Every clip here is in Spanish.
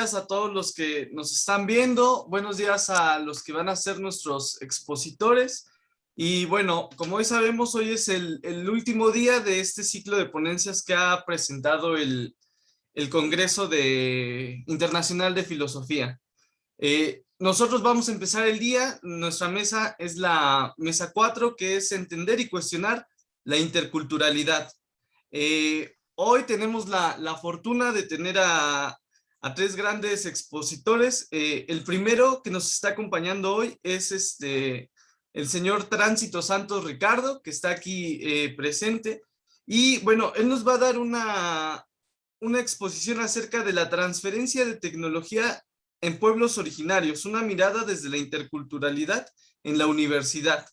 días a todos los que nos están viendo, buenos días a los que van a ser nuestros expositores. Y bueno, como hoy sabemos, hoy es el último día de este ciclo de ponencias que ha presentado el Congreso Internacional de Filosofía. Nosotros vamos a empezar el día, nuestra mesa es la mesa 4, que es entender y cuestionar la interculturalidad. Hoy tenemos la fortuna de tener a tres grandes expositores. El primero que nos está acompañando hoy es el señor Tránsito Santos Ricardo, que está aquí presente. Y bueno, él nos va a dar una exposición acerca de la transferencia de tecnología en pueblos originarios, una mirada desde la interculturalidad en la universidad.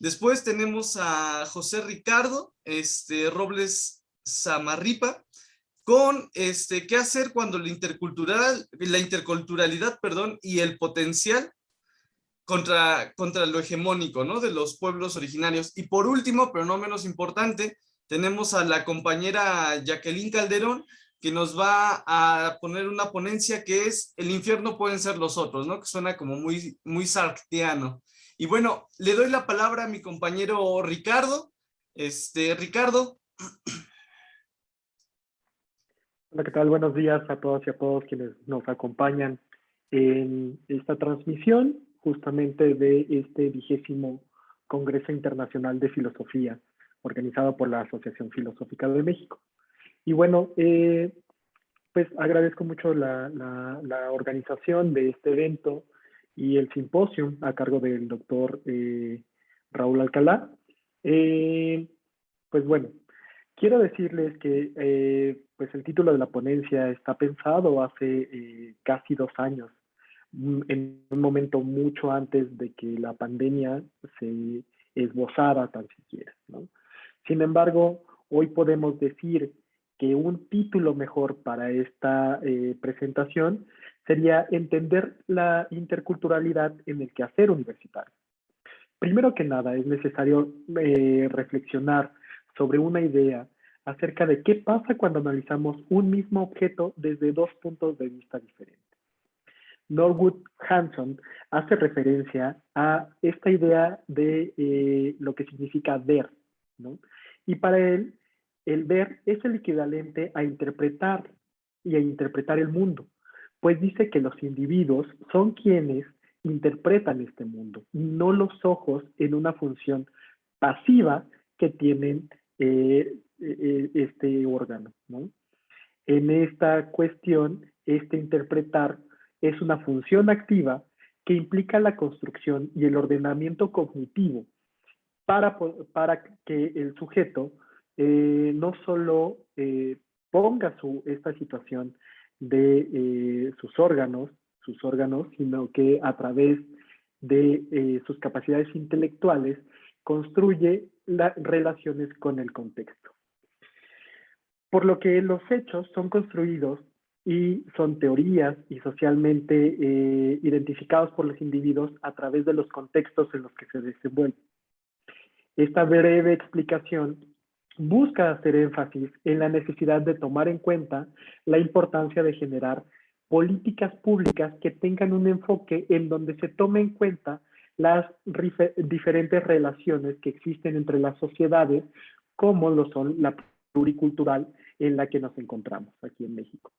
Después tenemos a José Ricardo Robles Samarripa con qué hacer cuando la interculturalidad, y el potencial contra lo hegemónico, ¿no?, de los pueblos originarios. Y por último, pero no menos importante, tenemos a la compañera Jacqueline Calderón, que nos va a poner una ponencia que es El infierno pueden ser los otros, ¿no?, que suena como muy, muy sartiano. Y bueno, le doy la palabra a mi compañero Ricardo. Ricardo. Hola, ¿qué tal? Buenos días a todas y a todos quienes nos acompañan en esta transmisión justamente de este 20º Congreso Internacional de Filosofía, organizado por la Asociación Filosófica de México. Y bueno, pues agradezco mucho la organización de este evento y el simposio a cargo del doctor Raúl Alcalá. Pues bueno, quiero decirles que pues el título de la ponencia está pensado hace casi 2 años, en un momento mucho antes de que la pandemia se esbozara tan siquiera, ¿no? Sin embargo, hoy podemos decir que un título mejor para esta presentación sería entender la interculturalidad en el quehacer universitario. Primero que nada, es necesario reflexionar sobre una idea acerca de qué pasa cuando analizamos un mismo objeto desde 2 puntos de vista diferentes. Norwood Hanson hace referencia a esta idea de lo que significa ver, ¿no? Y para él, el ver es el equivalente a interpretar y a interpretar el mundo, pues dice que los individuos son quienes interpretan este mundo, no los ojos en una función pasiva que tienen este órgano, ¿no? En esta cuestión, este interpretar es una función activa que implica la construcción y el ordenamiento cognitivo para que el sujeto no solo ponga esta situación de sus órganos, sino que a través de sus capacidades intelectuales construye las relaciones con el contexto. Por lo que los hechos son construidos y son teorías y socialmente identificados por los individuos a través de los contextos en los que se desenvuelven. Esta breve explicación busca hacer énfasis en la necesidad de tomar en cuenta la importancia de generar políticas públicas que tengan un enfoque en donde se tome en cuenta las diferentes relaciones que existen entre las sociedades, como lo son la pluricultural en la que nos encontramos aquí en México.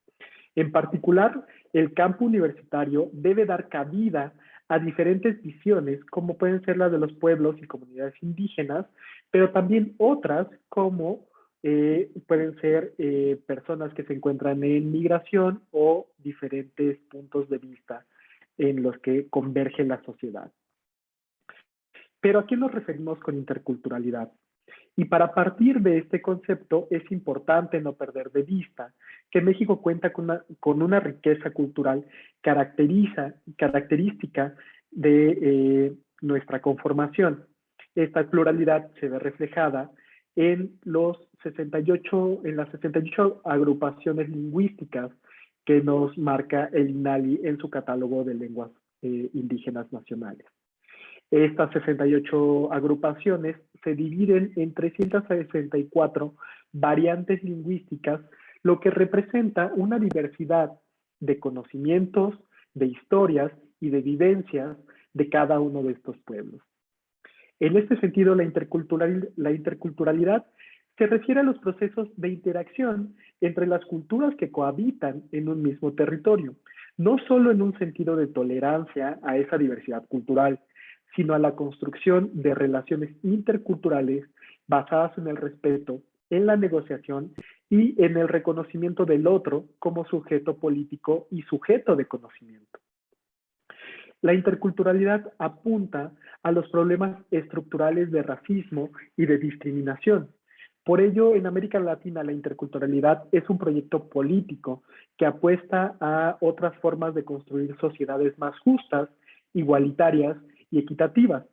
En particular, el campo universitario debe dar cabida a diferentes visiones, como pueden ser las de los pueblos y comunidades indígenas, pero también otras como pueden ser personas que se encuentran en migración o diferentes puntos de vista en los que converge la sociedad. Pero ¿a qué nos referimos con interculturalidad? Y para partir de este concepto es importante no perder de vista que México cuenta con una riqueza cultural característica de nuestra conformación. Esta pluralidad se ve reflejada en las 68 agrupaciones lingüísticas que nos marca el INALI en su catálogo de lenguas indígenas nacionales. Estas 68 agrupaciones se dividen en 364 variantes lingüísticas, lo que representa una diversidad de conocimientos, de historias y de vivencias de cada uno de estos pueblos. En este sentido, la interculturalidad se refiere a los procesos de interacción entre las culturas que cohabitan en un mismo territorio, no solo en un sentido de tolerancia a esa diversidad cultural, sino a la construcción de relaciones interculturales basadas en el respeto, en la negociación y en el reconocimiento del otro como sujeto político y sujeto de conocimiento. La interculturalidad apunta a los problemas estructurales de racismo y de discriminación. Por ello, en América Latina, la interculturalidad es un proyecto político que apuesta a otras formas de construir sociedades más justas, igualitarias y equitativas.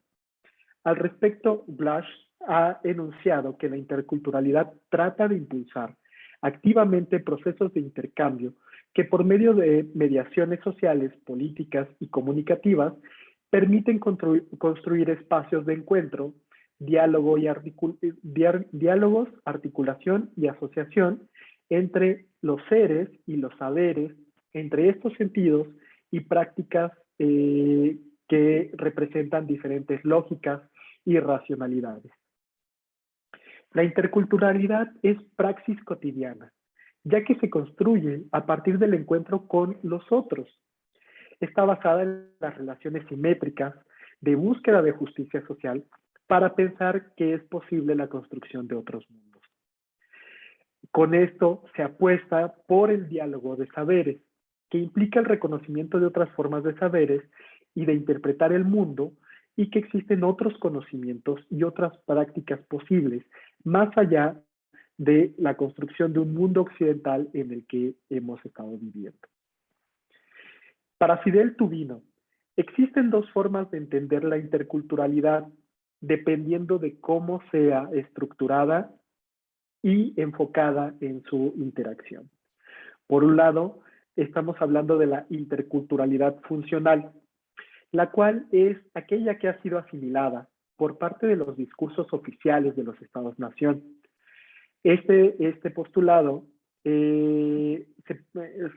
Al respecto, Blasch ha enunciado que la interculturalidad trata de impulsar activamente procesos de intercambio que por medio de mediaciones sociales, políticas y comunicativas permiten construir espacios de encuentro, diálogos, articulación y asociación entre los seres y los saberes, entre estos sentidos y prácticas que representan diferentes lógicas y racionalidades. La interculturalidad es praxis cotidiana, ya que se construye a partir del encuentro con los otros. Está basada en las relaciones simétricas de búsqueda de justicia social para pensar que es posible la construcción de otros mundos. Con esto se apuesta por el diálogo de saberes, que implica el reconocimiento de otras formas de saberes y de interpretar el mundo, y que existen otros conocimientos y otras prácticas posibles, más allá de la construcción de un mundo occidental en el que hemos estado viviendo. Para Fidel Tubino, existen dos formas de entender la interculturalidad, dependiendo de cómo sea estructurada y enfocada en su interacción. Por un lado, estamos hablando de la interculturalidad funcional, la cual es aquella que ha sido asimilada por parte de los discursos oficiales de los Estados-nación. Este postulado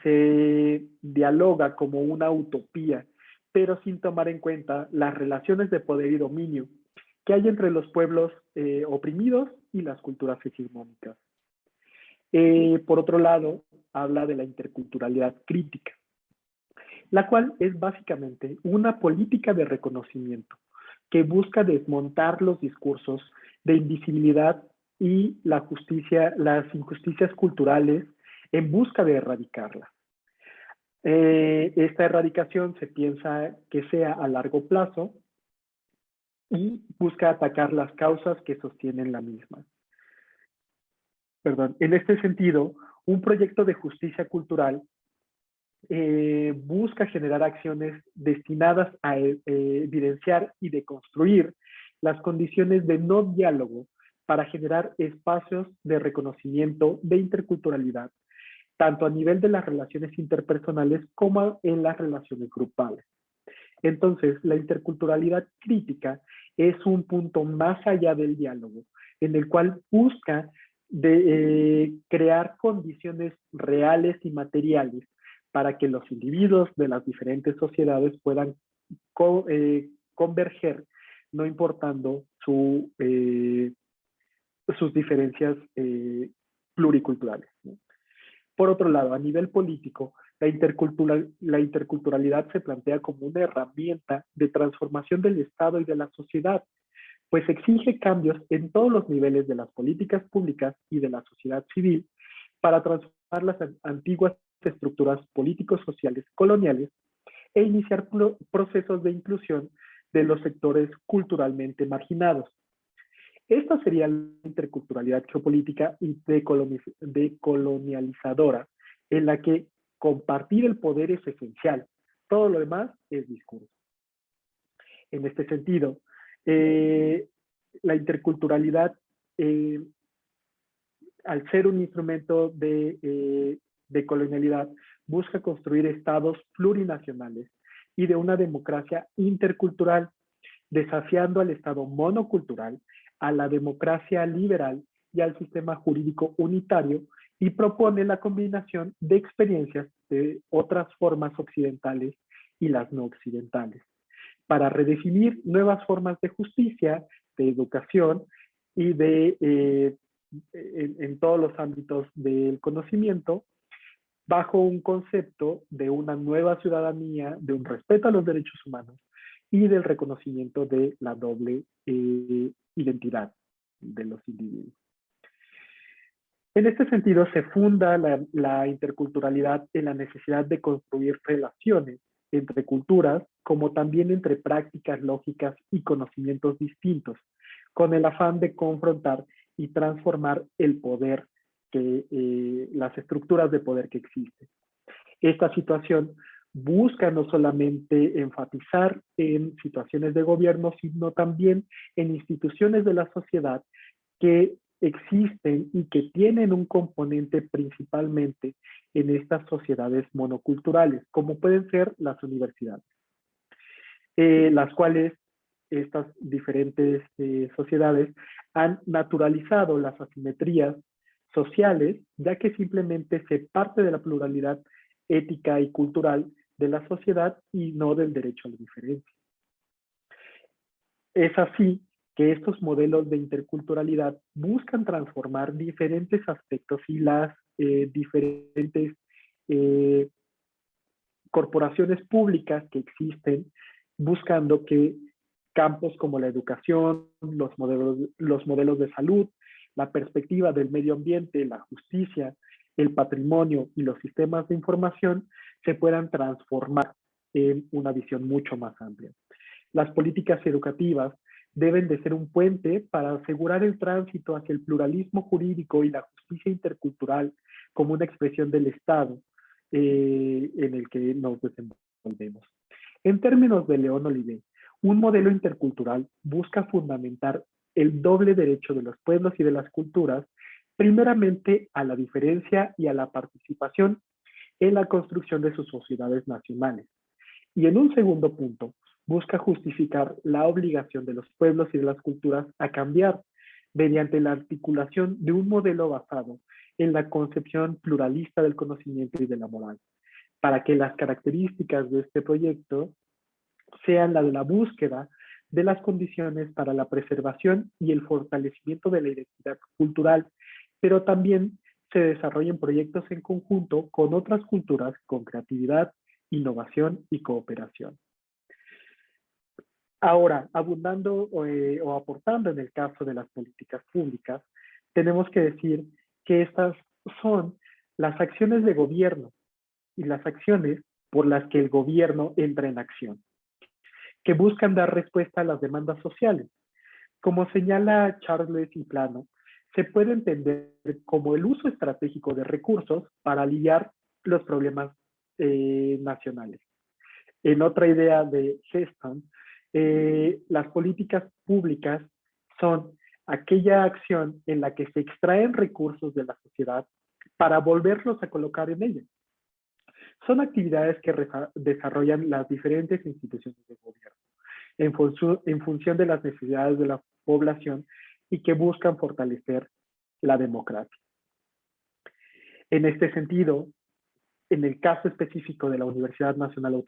se dialoga como una utopía, pero sin tomar en cuenta las relaciones de poder y dominio que hay entre los pueblos oprimidos y las culturas hegemónicas. Por otro lado, habla de la interculturalidad crítica, la cual es básicamente una política de reconocimiento que busca desmontar los discursos de invisibilidad y las injusticias culturales en busca de erradicarlas. Esta erradicación se piensa que sea a largo plazo y busca atacar las causas que sostienen la misma. En este sentido, un proyecto de justicia cultural busca generar acciones destinadas a evidenciar y deconstruir las condiciones de no diálogo para generar espacios de reconocimiento de interculturalidad, tanto a nivel de las relaciones interpersonales como en las relaciones grupales. Entonces, la interculturalidad crítica es un punto más allá del diálogo, en el cual busca crear condiciones reales y materiales para que los individuos de las diferentes sociedades puedan converger, no importando sus diferencias pluriculturales, ¿no? Por otro lado, a nivel político, la interculturalidad se plantea como una herramienta de transformación del Estado y de la sociedad, pues exige cambios en todos los niveles de las políticas públicas y de la sociedad civil para transformar las antiguas estructuras políticos sociales coloniales e iniciar procesos de inclusión de los sectores culturalmente marginados. Esta sería la interculturalidad geopolítica y decolonializadora, en la que compartir el poder es esencial. Todo lo demás es discurso. En este sentido, la interculturalidad, al ser un instrumento de colonialidad, busca construir estados plurinacionales y de una democracia intercultural, desafiando al estado monocultural, a la democracia liberal y al sistema jurídico unitario y propone la combinación de experiencias de otras formas occidentales y las no occidentales, para redefinir nuevas formas de justicia, de educación y en todos los ámbitos del conocimiento, bajo un concepto de una nueva ciudadanía, de un respeto a los derechos humanos y del reconocimiento de la doble identidad de los individuos. En este sentido, se funda la interculturalidad en la necesidad de construir relaciones entre culturas, como también entre prácticas lógicas y conocimientos distintos, con el afán de confrontar y transformar el poder, las estructuras de poder que existen. Esta situación busca no solamente enfatizar en situaciones de gobierno, sino también en instituciones de la sociedad que existen y que tienen un componente principalmente en estas sociedades monoculturales, como pueden ser las universidades, las cuales estas diferentes sociedades han naturalizado las asimetrías sociales, ya que simplemente se parte de la pluralidad ética y cultural de la sociedad y no del derecho a la diferencia. Es así que estos modelos de interculturalidad buscan transformar diferentes aspectos y las diferentes corporaciones públicas que existen, buscando que campos como la educación, los modelos de salud, la perspectiva del medio ambiente, la justicia, el patrimonio y los sistemas de información se puedan transformar en una visión mucho más amplia. Las políticas educativas deben de ser un puente para asegurar el tránsito hacia el pluralismo jurídico y la justicia intercultural como una expresión del Estado en el que nos desenvolvemos. En términos de León Olivé, un modelo intercultural busca fundamentar el doble derecho de los pueblos y de las culturas, primeramente a la diferencia y a la participación en la construcción de sus sociedades nacionales. Y en un segundo punto, busca justificar la obligación de los pueblos y de las culturas a cambiar mediante la articulación de un modelo basado en la concepción pluralista del conocimiento y de la moral, para que las características de este proyecto sean la de la búsqueda de las condiciones para la preservación y el fortalecimiento de la identidad cultural, pero también se desarrollen proyectos en conjunto con otras culturas con creatividad, innovación y cooperación. Ahora, abundando o aportando en el caso de las políticas públicas, tenemos que decir que estas son las acciones de gobierno y las acciones por las que el gobierno entra en acción, que buscan dar respuesta a las demandas sociales. Como señala Charles y Plano, se puede entender como el uso estratégico de recursos para aliviar los problemas nacionales. En otra idea de Heston, las políticas públicas son aquella acción en la que se extraen recursos de la sociedad para volverlos a colocar en ella. Son actividades que desarrollan las diferentes instituciones de gobierno en función de las necesidades de la población y que buscan fortalecer la democracia. En este sentido, en el caso específico de la Universidad Nacional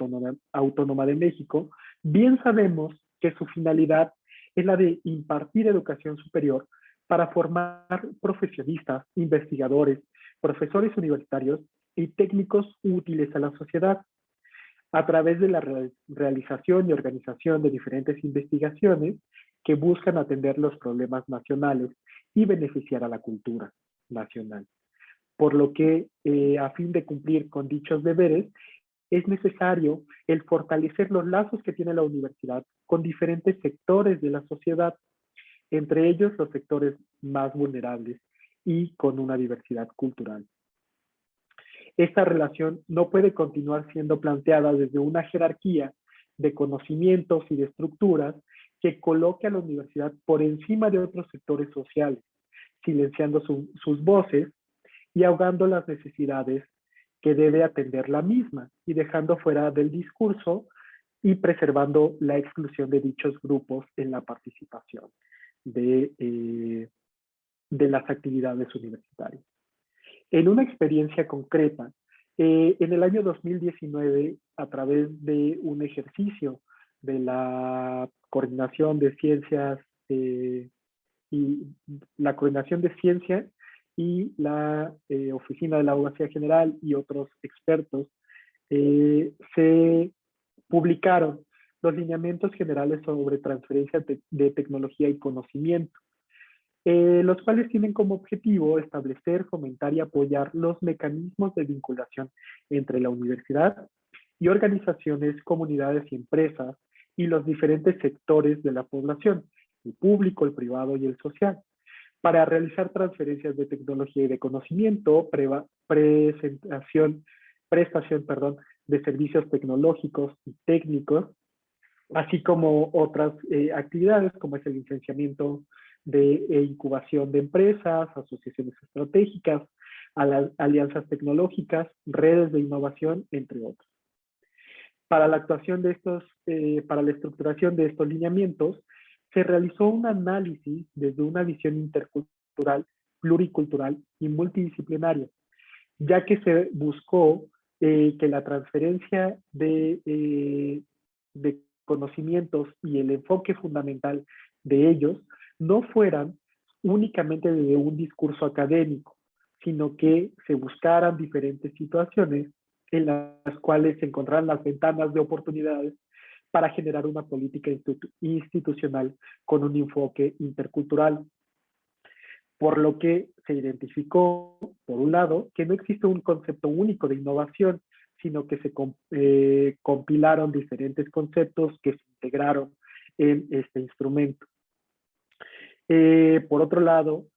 Autónoma de México, bien sabemos que su finalidad es la de impartir educación superior para formar profesionistas, investigadores, profesores universitarios y técnicos útiles a la sociedad, a través de la realización y organización de diferentes investigaciones que buscan atender los problemas nacionales y beneficiar a la cultura nacional. Por lo que, a fin de cumplir con dichos deberes, es necesario el fortalecer los lazos que tiene la universidad con diferentes sectores de la sociedad, entre ellos los sectores más vulnerables y con una diversidad cultural. Esta relación no puede continuar siendo planteada desde una jerarquía de conocimientos y de estructuras que coloque a la universidad por encima de otros sectores sociales, silenciando sus voces y ahogando las necesidades que debe atender la misma y dejando fuera del discurso y preservando la exclusión de dichos grupos en la participación de las actividades universitarias. En una experiencia concreta, en el año 2019, a través de un ejercicio de la Coordinación de Ciencias y la Coordinación de Ciencia y la Oficina de la Abogacía General y otros expertos, se publicaron los lineamientos generales sobre transferencia de tecnología y conocimiento, los cuales tienen como objetivo establecer, fomentar y apoyar los mecanismos de vinculación entre la universidad y organizaciones, comunidades y empresas y los diferentes sectores de la población, el público, el privado y el social, para realizar transferencias de tecnología y de conocimiento, prestación, de servicios tecnológicos y técnicos, así como otras actividades como es el licenciamiento de incubación de empresas, asociaciones estratégicas, alianzas tecnológicas, redes de innovación, entre otros. Para la actuación de para la estructuración de estos lineamientos, se realizó un análisis desde una visión intercultural, pluricultural y multidisciplinaria, ya que se buscó que la transferencia de conocimientos y el enfoque fundamental de ellos no fueran únicamente de un discurso académico, sino que se buscaran diferentes situaciones en las cuales se encontraran las ventanas de oportunidades para generar una política institucional con un enfoque intercultural. Por lo que se identificó, por un lado, que no existe un concepto único de innovación, sino que se compilaron diferentes conceptos que se integraron en este instrumento. Por otro lado,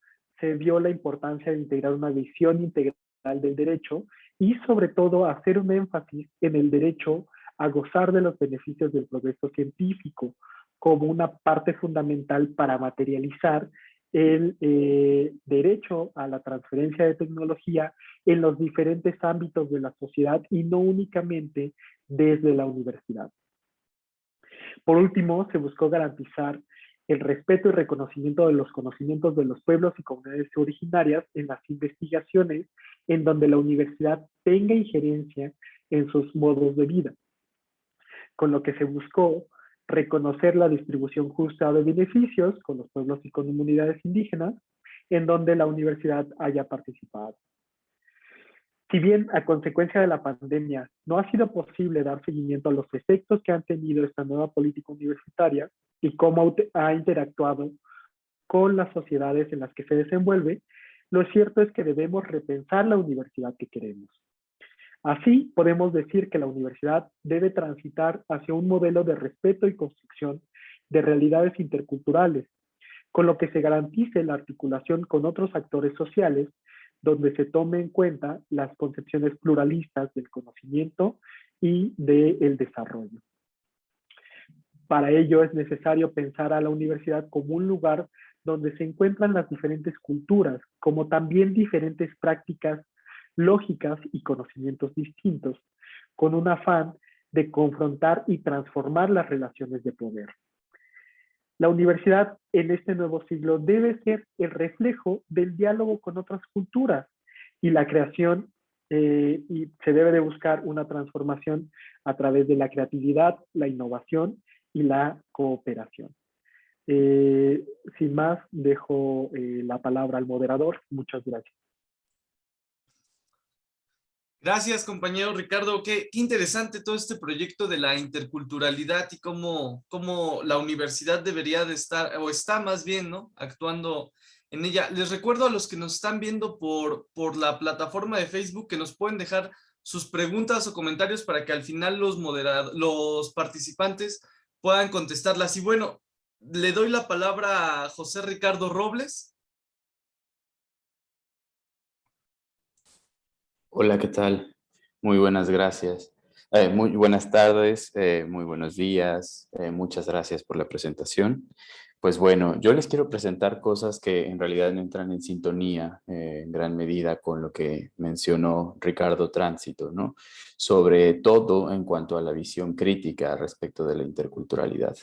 se vio la importancia de integrar una visión integral del derecho y sobre todo hacer un énfasis en el derecho a gozar de los beneficios del progreso científico como una parte fundamental para materializar el derecho a la transferencia de tecnología en los diferentes ámbitos de la sociedad y no únicamente desde la universidad. Por último, se buscó garantizar el respeto y reconocimiento de los conocimientos de los pueblos y comunidades originarias en las investigaciones en donde la universidad tenga injerencia en sus modos de vida, con lo que se buscó reconocer la distribución justa de beneficios con los pueblos y comunidades indígenas en donde la universidad haya participado. Si bien a consecuencia de la pandemia no ha sido posible dar seguimiento a los efectos que han tenido esta nueva política universitaria y cómo ha interactuado con las sociedades en las que se desenvuelve, lo cierto es que debemos repensar la universidad que queremos. Así, podemos decir que la universidad debe transitar hacia un modelo de respeto y construcción de realidades interculturales, con lo que se garantice la articulación con otros actores sociales, donde se tome en cuenta las concepciones pluralistas del conocimiento y del desarrollo. Para ello es necesario pensar a la universidad como un lugar donde se encuentran las diferentes culturas, como también diferentes prácticas lógicas y conocimientos distintos, con un afán de confrontar y transformar las relaciones de poder. La universidad en este nuevo siglo debe ser el reflejo del diálogo con otras culturas y la creación, y se debe de buscar una transformación a través de la creatividad, la innovación y la cooperación. Sin más, dejo la palabra al moderador. Muchas gracias. Gracias, compañero Ricardo. Qué interesante todo este proyecto de la interculturalidad y cómo la universidad debería de estar, o está más bien, ¿no?, actuando en ella. Les recuerdo a los que nos están viendo por la plataforma de Facebook que nos pueden dejar sus preguntas o comentarios para que al final los participantes puedan contestarlas. Y bueno, le doy la palabra a José Ricardo Robles. Hola, ¿qué tal? Muy buenas, gracias. Muy buenas tardes, muy buenos días, muchas gracias por la presentación. Pues bueno, yo les quiero presentar cosas que en realidad no entran en sintonía en gran medida con lo que mencionó Ricardo Tránsito, ¿no? Sobre todo en cuanto a la visión crítica respecto de la interculturalidad.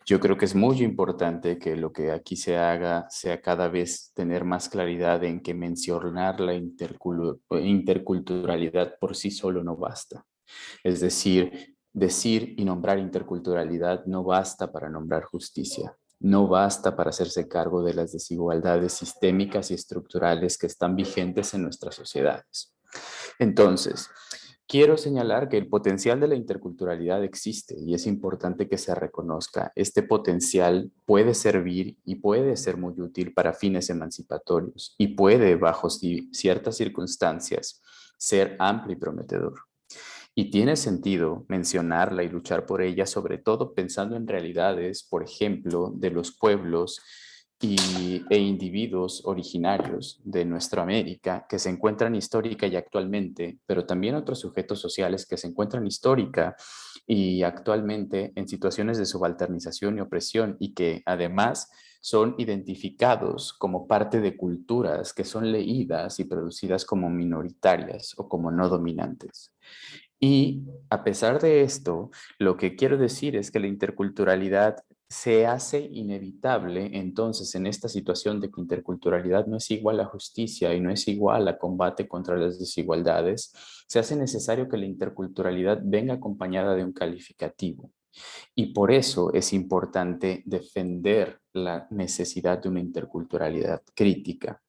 Yo creo que es muy importante que lo que aquí se haga sea cada vez tener más claridad en que mencionar la interculturalidad por sí solo no basta. Es decir y nombrar interculturalidad no basta para nombrar justicia, no basta para hacerse cargo de las desigualdades sistémicas y estructurales que están vigentes en nuestras sociedades. Entonces, quiero señalar que el potencial de la interculturalidad existe y es importante que se reconozca. Este potencial puede servir y puede ser muy útil para fines emancipatorios y puede, bajo ciertas circunstancias, ser amplio y prometedor. Y tiene sentido mencionarla y luchar por ella, sobre todo pensando en realidades, por ejemplo, de los pueblos e individuos originarios de nuestra América que se encuentran histórica y actualmente, pero también otros sujetos sociales que se encuentran histórica y actualmente en situaciones de subalternización y opresión y que además son identificados como parte de culturas que son leídas y producidas como minoritarias o como no dominantes. Y a pesar de esto, lo que quiero decir es que la interculturalidad se hace inevitable entonces en esta situación de que interculturalidad no es igual a justicia y no es igual a combate contra las desigualdades, se hace necesario que la interculturalidad venga acompañada de un calificativo. Y por eso es importante defender la necesidad de una interculturalidad crítica.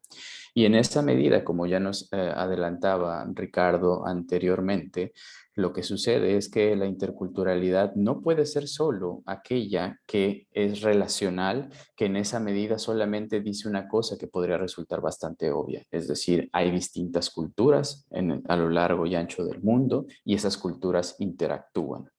Y en esa medida, como ya nos adelantaba Ricardo anteriormente, lo que sucede es que la interculturalidad no puede ser solo aquella que es relacional, que en esa medida solamente dice una cosa que podría resultar bastante obvia. Es decir, hay distintas culturas a lo largo y ancho del mundo y esas culturas interactúan.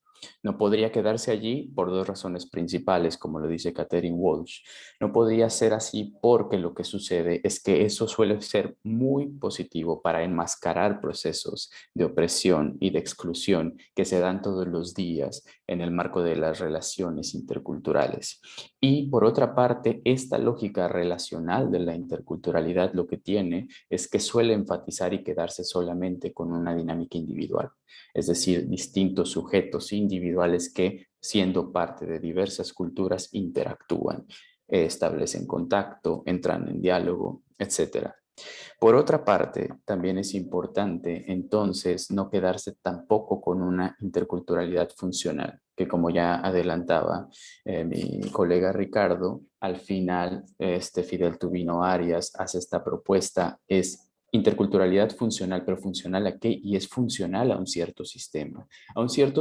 No podría quedarse allí por dos razones principales, como lo dice Catherine Walsh. No podría ser así porque lo que sucede es que eso suele ser muy positivo para enmascarar procesos de opresión y de exclusión que se dan todos los días en el marco de las relaciones interculturales. Y por otra parte, esta lógica relacional de la interculturalidad lo que tiene es que suele enfatizar y quedarse solamente con una dinámica individual, es decir, distintos sujetos individuales que, siendo parte de diversas culturas, interactúan, establecen contacto, entran en diálogo, etcétera. Por otra parte, también es importante entonces no quedarse tampoco con una interculturalidad funcional, que como ya adelantaba mi colega Ricardo, al final Fidel Tubino Arias hace esta propuesta, es interculturalidad funcional, pero funcional a qué? Y es funcional a un cierto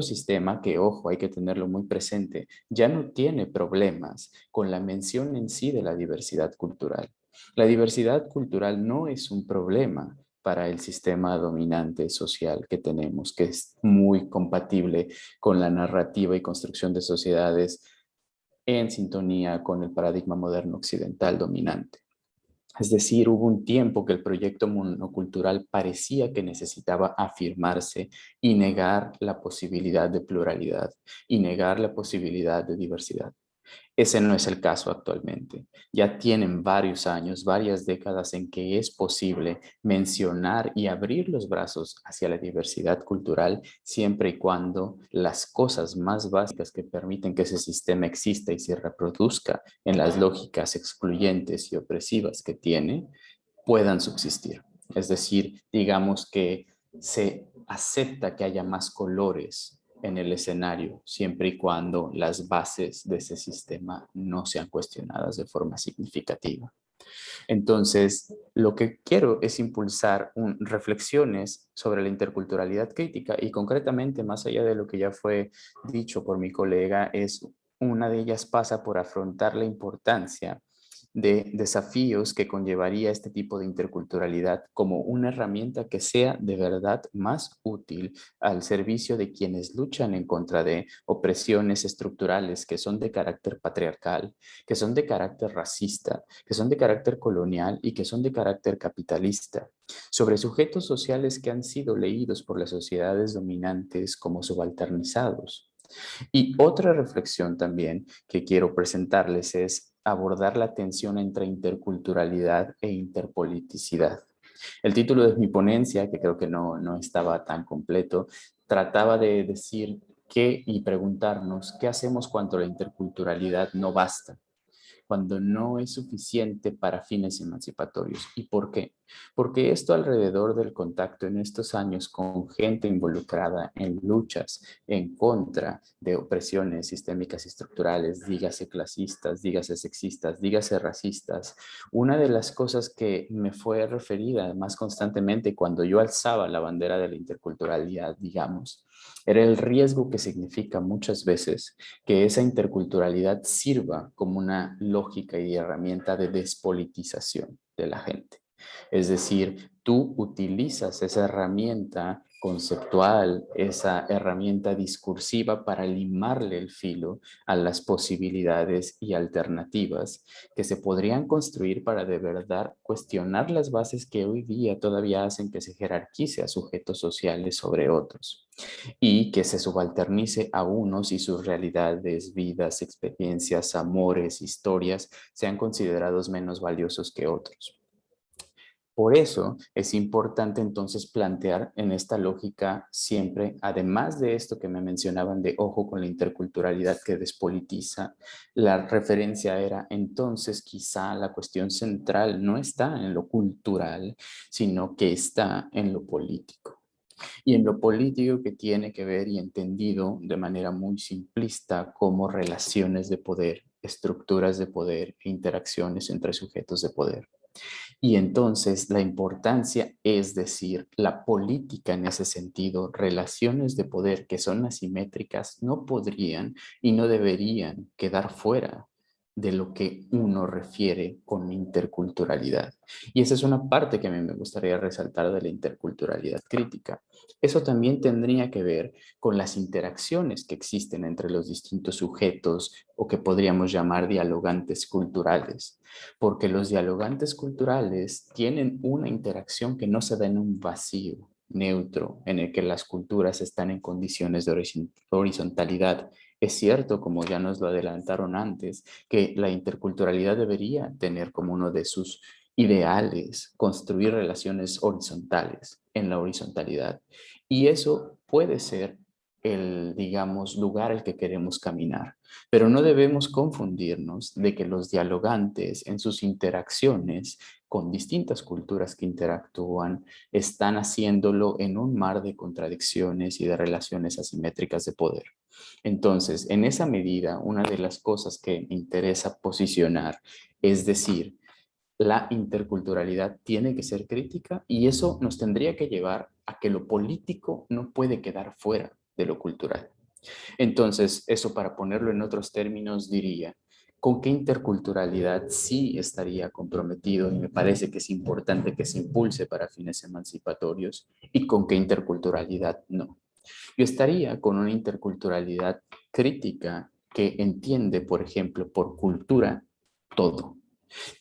sistema que, ojo, hay que tenerlo muy presente, ya no tiene problemas con la mención en sí de la diversidad cultural. La diversidad cultural no es un problema para el sistema dominante social que tenemos, que es muy compatible con la narrativa y construcción de sociedades en sintonía con el paradigma moderno occidental dominante. Es decir, hubo un tiempo que el proyecto monocultural parecía que necesitaba afirmarse y negar la posibilidad de pluralidad y negar la posibilidad de diversidad. Ese no es el caso actualmente. Ya tienen varios años, varias décadas en que es posible mencionar y abrir los brazos hacia la diversidad cultural siempre y cuando las cosas más básicas que permiten que ese sistema exista y se reproduzca en las lógicas excluyentes y opresivas que tiene, puedan subsistir. Es decir, digamos que se acepta que haya más colores en el escenario, siempre y cuando las bases de ese sistema no sean cuestionadas de forma significativa. Entonces, lo que quiero es impulsar reflexiones sobre la interculturalidad crítica y concretamente, más allá de lo que ya fue dicho por mi colega, una de ellas pasa por afrontar la importancia de desafíos que conllevaría este tipo de interculturalidad como una herramienta que sea de verdad más útil al servicio de quienes luchan en contra de opresiones estructurales que son de carácter patriarcal, que son de carácter racista, que son de carácter colonial y que son de carácter capitalista, sobre sujetos sociales que han sido leídos por las sociedades dominantes como subalternizados. Y otra reflexión también que quiero presentarles es abordar la tensión entre interculturalidad e interpoliticidad. El título de mi ponencia, que creo que no estaba tan completo, trataba de decir qué y preguntarnos qué hacemos cuando la interculturalidad no basta, cuando no es suficiente para fines emancipatorios. ¿Y por qué? Porque esto alrededor del contacto en estos años con gente involucrada en luchas en contra de opresiones sistémicas y estructurales, dígase clasistas, dígase sexistas, dígase racistas, una de las cosas que me fue referida más constantemente cuando yo alzaba la bandera de la interculturalidad, digamos, era el riesgo que significa muchas veces que esa interculturalidad sirva como una lógica y herramienta de despolitización de la gente. Es decir, tú utilizas esa herramienta conceptual, esa herramienta discursiva para limarle el filo a las posibilidades y alternativas que se podrían construir para de verdad cuestionar las bases que hoy día todavía hacen que se jerarquice a sujetos sociales sobre otros y que se subalternice a unos y sus realidades, vidas, experiencias, amores, historias sean considerados menos valiosos que otros. Por eso es importante entonces plantear en esta lógica siempre, además de esto que me mencionaban de ojo con la interculturalidad que despolitiza, la referencia era entonces quizá la cuestión central no está en lo cultural, sino que está en lo político. Y en lo político que tiene que ver y entendido de manera muy simplista como relaciones de poder, estructuras de poder e interacciones entre sujetos de poder. Y entonces la importancia es decir, la política en ese sentido, relaciones de poder que son asimétricas, no podrían y no deberían quedar fuera de lo que uno refiere con interculturalidad. Y esa es una parte que a mí me gustaría resaltar de la interculturalidad crítica. Eso también tendría que ver con las interacciones que existen entre los distintos sujetos o que podríamos llamar dialogantes culturales, porque los dialogantes culturales tienen una interacción que no se da en un vacío neutro en el que las culturas están en condiciones de horizontalidad. Es cierto, como ya nos lo adelantaron antes, que la interculturalidad debería tener como uno de sus ideales construir relaciones horizontales en la horizontalidad. Y eso puede ser el, digamos, lugar al que queremos caminar. Pero no debemos confundirnos de que los dialogantes en sus interacciones con distintas culturas que interactúan están haciéndolo en un mar de contradicciones y de relaciones asimétricas de poder. Entonces, en esa medida, una de las cosas que me interesa posicionar es decir, la interculturalidad tiene que ser crítica y eso nos tendría que llevar a que lo político no puede quedar fuera de lo cultural. Entonces, eso para ponerlo en otros términos diría, ¿con qué interculturalidad sí estaría comprometido? Y me parece que es importante que se impulse para fines emancipatorios y con qué interculturalidad no. Yo estaría con una interculturalidad crítica que entiende, por ejemplo, por cultura todo.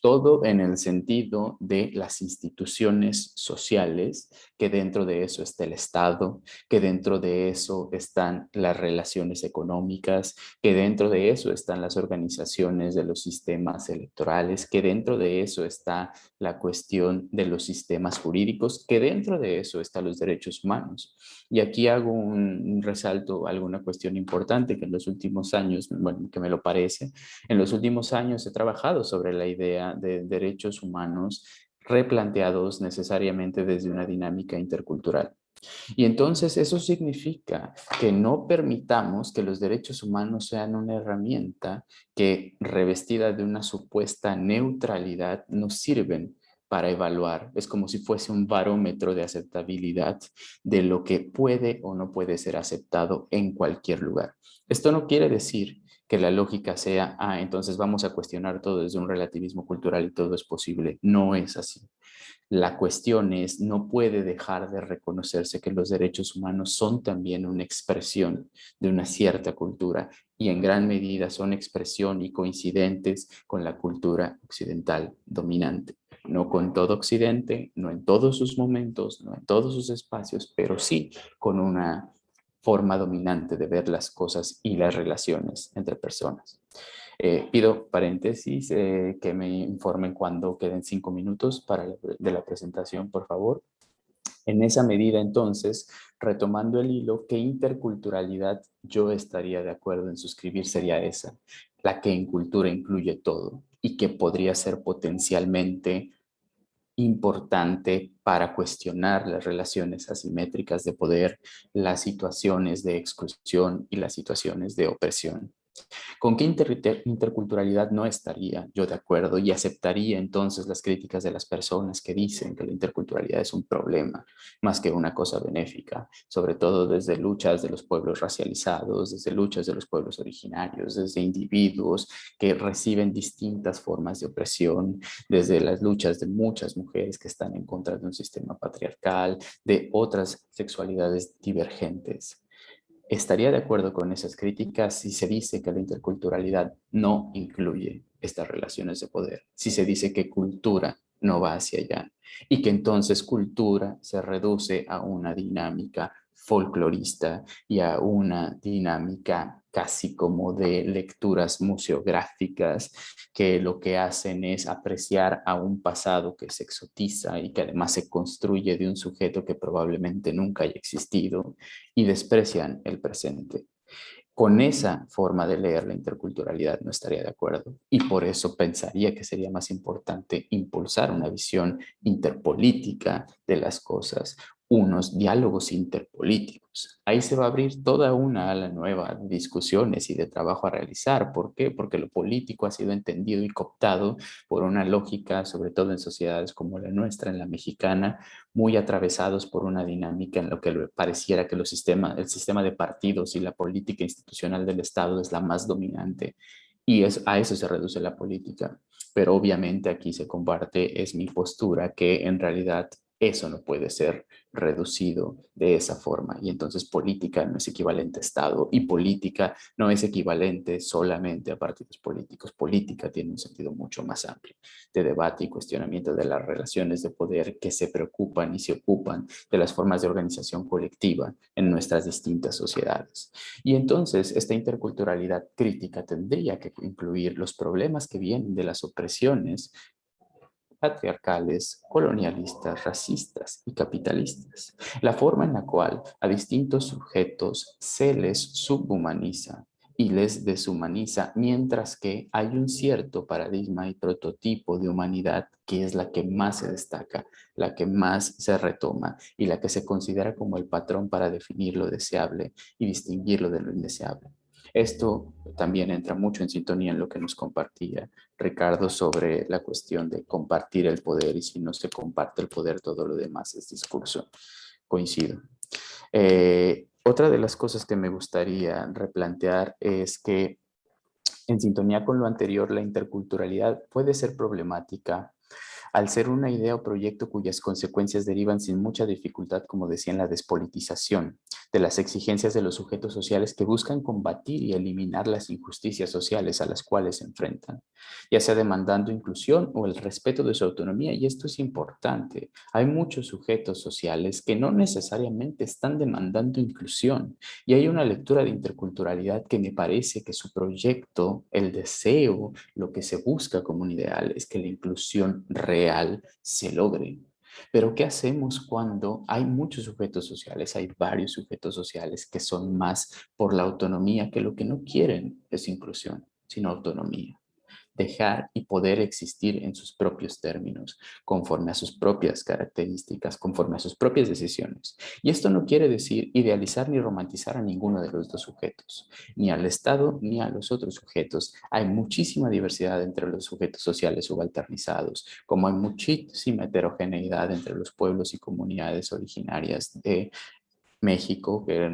Todo en el sentido de las instituciones sociales, que dentro de eso está el Estado, que dentro de eso están las relaciones económicas, que dentro de eso están las organizaciones de los sistemas electorales, que dentro de eso está la cuestión de los sistemas jurídicos, que dentro de eso están los derechos humanos. Y aquí hago un resalto, alguna cuestión importante que en los últimos años, bueno, que me lo parece, en los últimos años he trabajado sobre la idea de derechos humanos replanteados necesariamente desde una dinámica intercultural. Y entonces eso significa que no permitamos que los derechos humanos sean una herramienta que, revestida de una supuesta neutralidad, nos sirven para evaluar. Es como si fuese un barómetro de aceptabilidad de lo que puede o no puede ser aceptado en cualquier lugar. Esto no quiere decir que la lógica sea, entonces vamos a cuestionar todo desde un relativismo cultural y todo es posible. No es así. La cuestión es, no puede dejar de reconocerse que los derechos humanos son también una expresión de una cierta cultura y en gran medida son expresión y coincidentes con la cultura occidental dominante. No con todo Occidente, no en todos sus momentos, no en todos sus espacios, pero sí con una forma dominante de ver las cosas y las relaciones entre personas. Pido paréntesis que me informen cuando queden 5 minutos de la presentación, por favor. En esa medida, entonces, retomando el hilo, ¿qué interculturalidad yo estaría de acuerdo en suscribir? Sería esa, la que en cultura incluye todo y que podría ser potencialmente importante para cuestionar las relaciones asimétricas de poder, las situaciones de exclusión y las situaciones de opresión. ¿Con qué interculturalidad no estaría yo de acuerdo y aceptaría entonces las críticas de las personas que dicen que la interculturalidad es un problema más que una cosa benéfica, sobre todo desde luchas de los pueblos racializados, desde luchas de los pueblos originarios, desde individuos que reciben distintas formas de opresión, desde las luchas de muchas mujeres que están en contra de un sistema patriarcal, de otras sexualidades divergentes? Estaría de acuerdo con esas críticas si se dice que la interculturalidad no incluye estas relaciones de poder, si se dice que cultura no va hacia allá y que entonces cultura se reduce a una dinámica folclorista y a una dinámica casi como de lecturas museográficas que lo que hacen es apreciar a un pasado que se exotiza y que además se construye de un sujeto que probablemente nunca haya existido y desprecian el presente. Con esa forma de leer la interculturalidad no estaría de acuerdo y por eso pensaría que sería más importante impulsar una visión interpolítica de las cosas, unos diálogos interpolíticos. Ahí se va a abrir toda una ala nueva de discusiones y de trabajo a realizar. ¿Por qué? Porque lo político ha sido entendido y cooptado por una lógica, sobre todo en sociedades como la nuestra, en la mexicana, muy atravesados por una dinámica en lo que pareciera que el sistema de partidos y la política institucional del Estado es la más dominante y a eso se reduce la política. Pero obviamente aquí se comparte, es mi postura, que en realidad eso no puede ser reducido de esa forma. Y entonces política no es equivalente a Estado y política no es equivalente solamente a partidos políticos. Política tiene un sentido mucho más amplio de debate y cuestionamiento de las relaciones de poder que se preocupan y se ocupan de las formas de organización colectiva en nuestras distintas sociedades. Y entonces esta interculturalidad crítica tendría que incluir los problemas que vienen de las opresiones patriarcales, colonialistas, racistas y capitalistas. La forma en la cual a distintos sujetos se les subhumaniza y les deshumaniza, mientras que hay un cierto paradigma y prototipo de humanidad que es la que más se destaca, la que más se retoma y la que se considera como el patrón para definir lo deseable y distinguirlo de lo indeseable. Esto también entra mucho en sintonía en lo que nos compartía Ricardo sobre la cuestión de compartir el poder y si no se comparte el poder, todo lo demás es discurso. Coincido. Otra de las cosas que me gustaría replantear es que en sintonía con lo anterior, la interculturalidad puede ser problemática al ser una idea o proyecto cuyas consecuencias derivan sin mucha dificultad, como decía, en la despolitización de las exigencias de los sujetos sociales que buscan combatir y eliminar las injusticias sociales a las cuales se enfrentan, ya sea demandando inclusión o el respeto de su autonomía. Y esto es importante. Hay muchos sujetos sociales que no necesariamente están demandando inclusión. Y hay una lectura de interculturalidad que me parece que su proyecto, el deseo, lo que se busca como un ideal es que la inclusión real se logre. Pero ¿qué hacemos cuando hay muchos sujetos sociales, hay varios sujetos sociales que son más por la autonomía, que lo que no quieren es inclusión, sino autonomía? Dejar y poder existir en sus propios términos, conforme a sus propias características, conforme a sus propias decisiones. Y esto no quiere decir idealizar ni romantizar a ninguno de los dos sujetos, ni al Estado ni a los otros sujetos. Hay muchísima diversidad entre los sujetos sociales subalternizados, como hay muchísima heterogeneidad entre los pueblos y comunidades originarias de México, que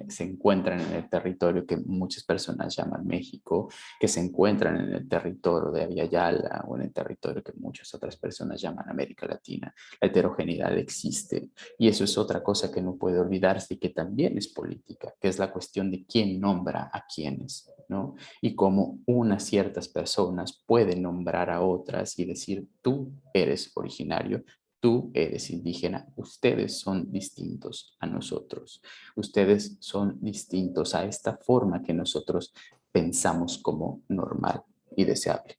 se encuentran en el territorio que muchas personas llaman México, que se encuentran en el territorio de Ayala o en el territorio que muchas otras personas llaman América Latina. La heterogeneidad existe y eso es otra cosa que no puede olvidarse y que también es política, que es la cuestión de quién nombra a quiénes, ¿no? Y cómo unas ciertas personas pueden nombrar a otras y decir, tú eres originario, tú eres indígena, ustedes son distintos a nosotros, ustedes son distintos a esta forma que nosotros pensamos como normal y deseable.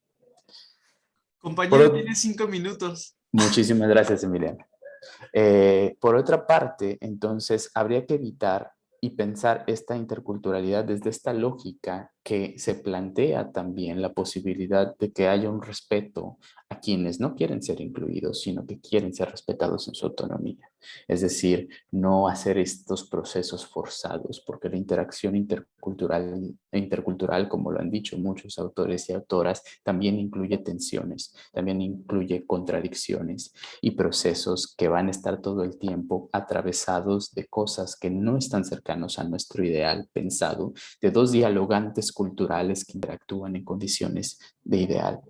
Compañero, tiene 5 minutos. Muchísimas gracias, Emiliano. Por otra parte, entonces, habría que evitar y pensar esta interculturalidad desde esta lógica que se plantea también la posibilidad de que haya un respeto a quienes no quieren ser incluidos, sino que quieren ser respetados en su autonomía. Es decir, no hacer estos procesos forzados, porque la interacción intercultural, como lo han dicho muchos autores y autoras, también incluye tensiones, también incluye contradicciones y procesos que van a estar todo el tiempo atravesados de cosas que no están cercanos a nuestro ideal pensado, de dos dialogantes culturales que interactúan en condiciones de ideal.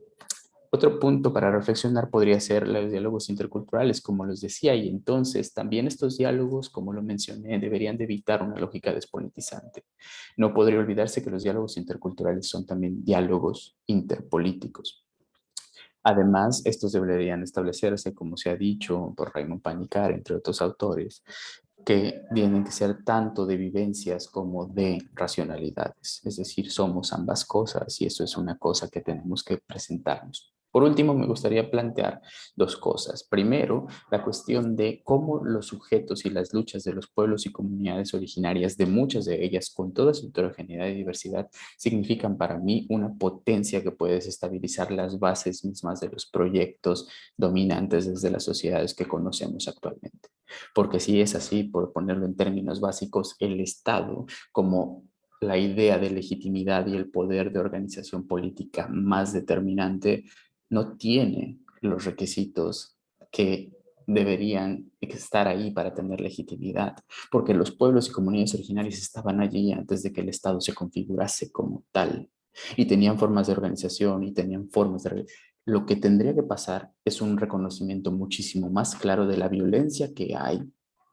Otro punto para reflexionar podría ser los diálogos interculturales, como los decía, y entonces también estos diálogos, como lo mencioné, deberían de evitar una lógica despolitizante. No podría olvidarse que los diálogos interculturales son también diálogos interpolíticos. Además, estos deberían establecerse, como se ha dicho por Raymond Panikkar, entre otros autores, que tienen que ser tanto de vivencias como de racionalidades. Es decir, somos ambas cosas y eso es una cosa que tenemos que presentarnos. Por último, me gustaría plantear dos cosas. Primero, la cuestión de cómo los sujetos y las luchas de los pueblos y comunidades originarias, de muchas de ellas, con toda su heterogeneidad y diversidad, significan para mí una potencia que puede desestabilizar las bases mismas de los proyectos dominantes desde las sociedades que conocemos actualmente. Porque si es así, por ponerlo en términos básicos, el Estado como la idea de legitimidad y el poder de organización política más determinante no tiene los requisitos que deberían estar ahí para tener legitimidad, porque los pueblos y comunidades originarias estaban allí antes de que el Estado se configurase como tal y tenían formas de organización y tenían formas de... Lo que tendría que pasar es un reconocimiento muchísimo más claro de la violencia que hay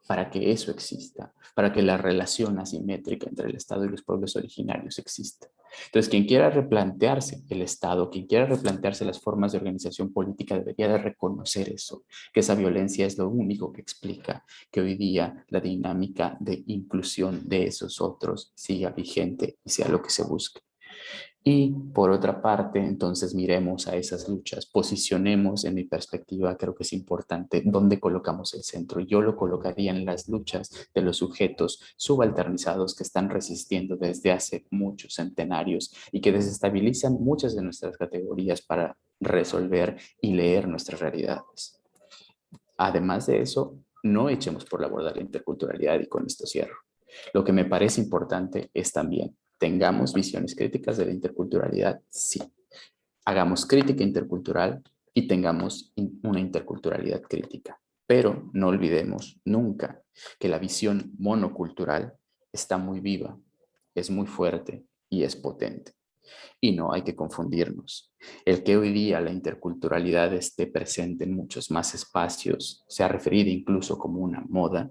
para que eso exista, para que la relación asimétrica entre el Estado y los pueblos originarios exista. Entonces, quien quiera replantearse el Estado, quien quiera replantearse las formas de organización política, debería de reconocer eso, que esa violencia es lo único que explica que hoy día la dinámica de inclusión de esos otros siga vigente y sea lo que se busque. Y por otra parte, entonces miremos a esas luchas, posicionemos en mi perspectiva, creo que es importante, dónde colocamos el centro. Yo lo colocaría en las luchas de los sujetos subalternizados que están resistiendo desde hace muchos centenarios y que desestabilizan muchas de nuestras categorías para resolver y leer nuestras realidades. Además de eso, no echemos por la borda la interculturalidad y con esto cierro. Lo que me parece importante es también, tengamos visiones críticas de la interculturalidad, sí. Hagamos crítica intercultural y tengamos una interculturalidad crítica. Pero no olvidemos nunca que la visión monocultural está muy viva, es muy fuerte y es potente. Y no hay que confundirnos. El que hoy día la interculturalidad esté presente en muchos más espacios, se ha referido incluso como una moda,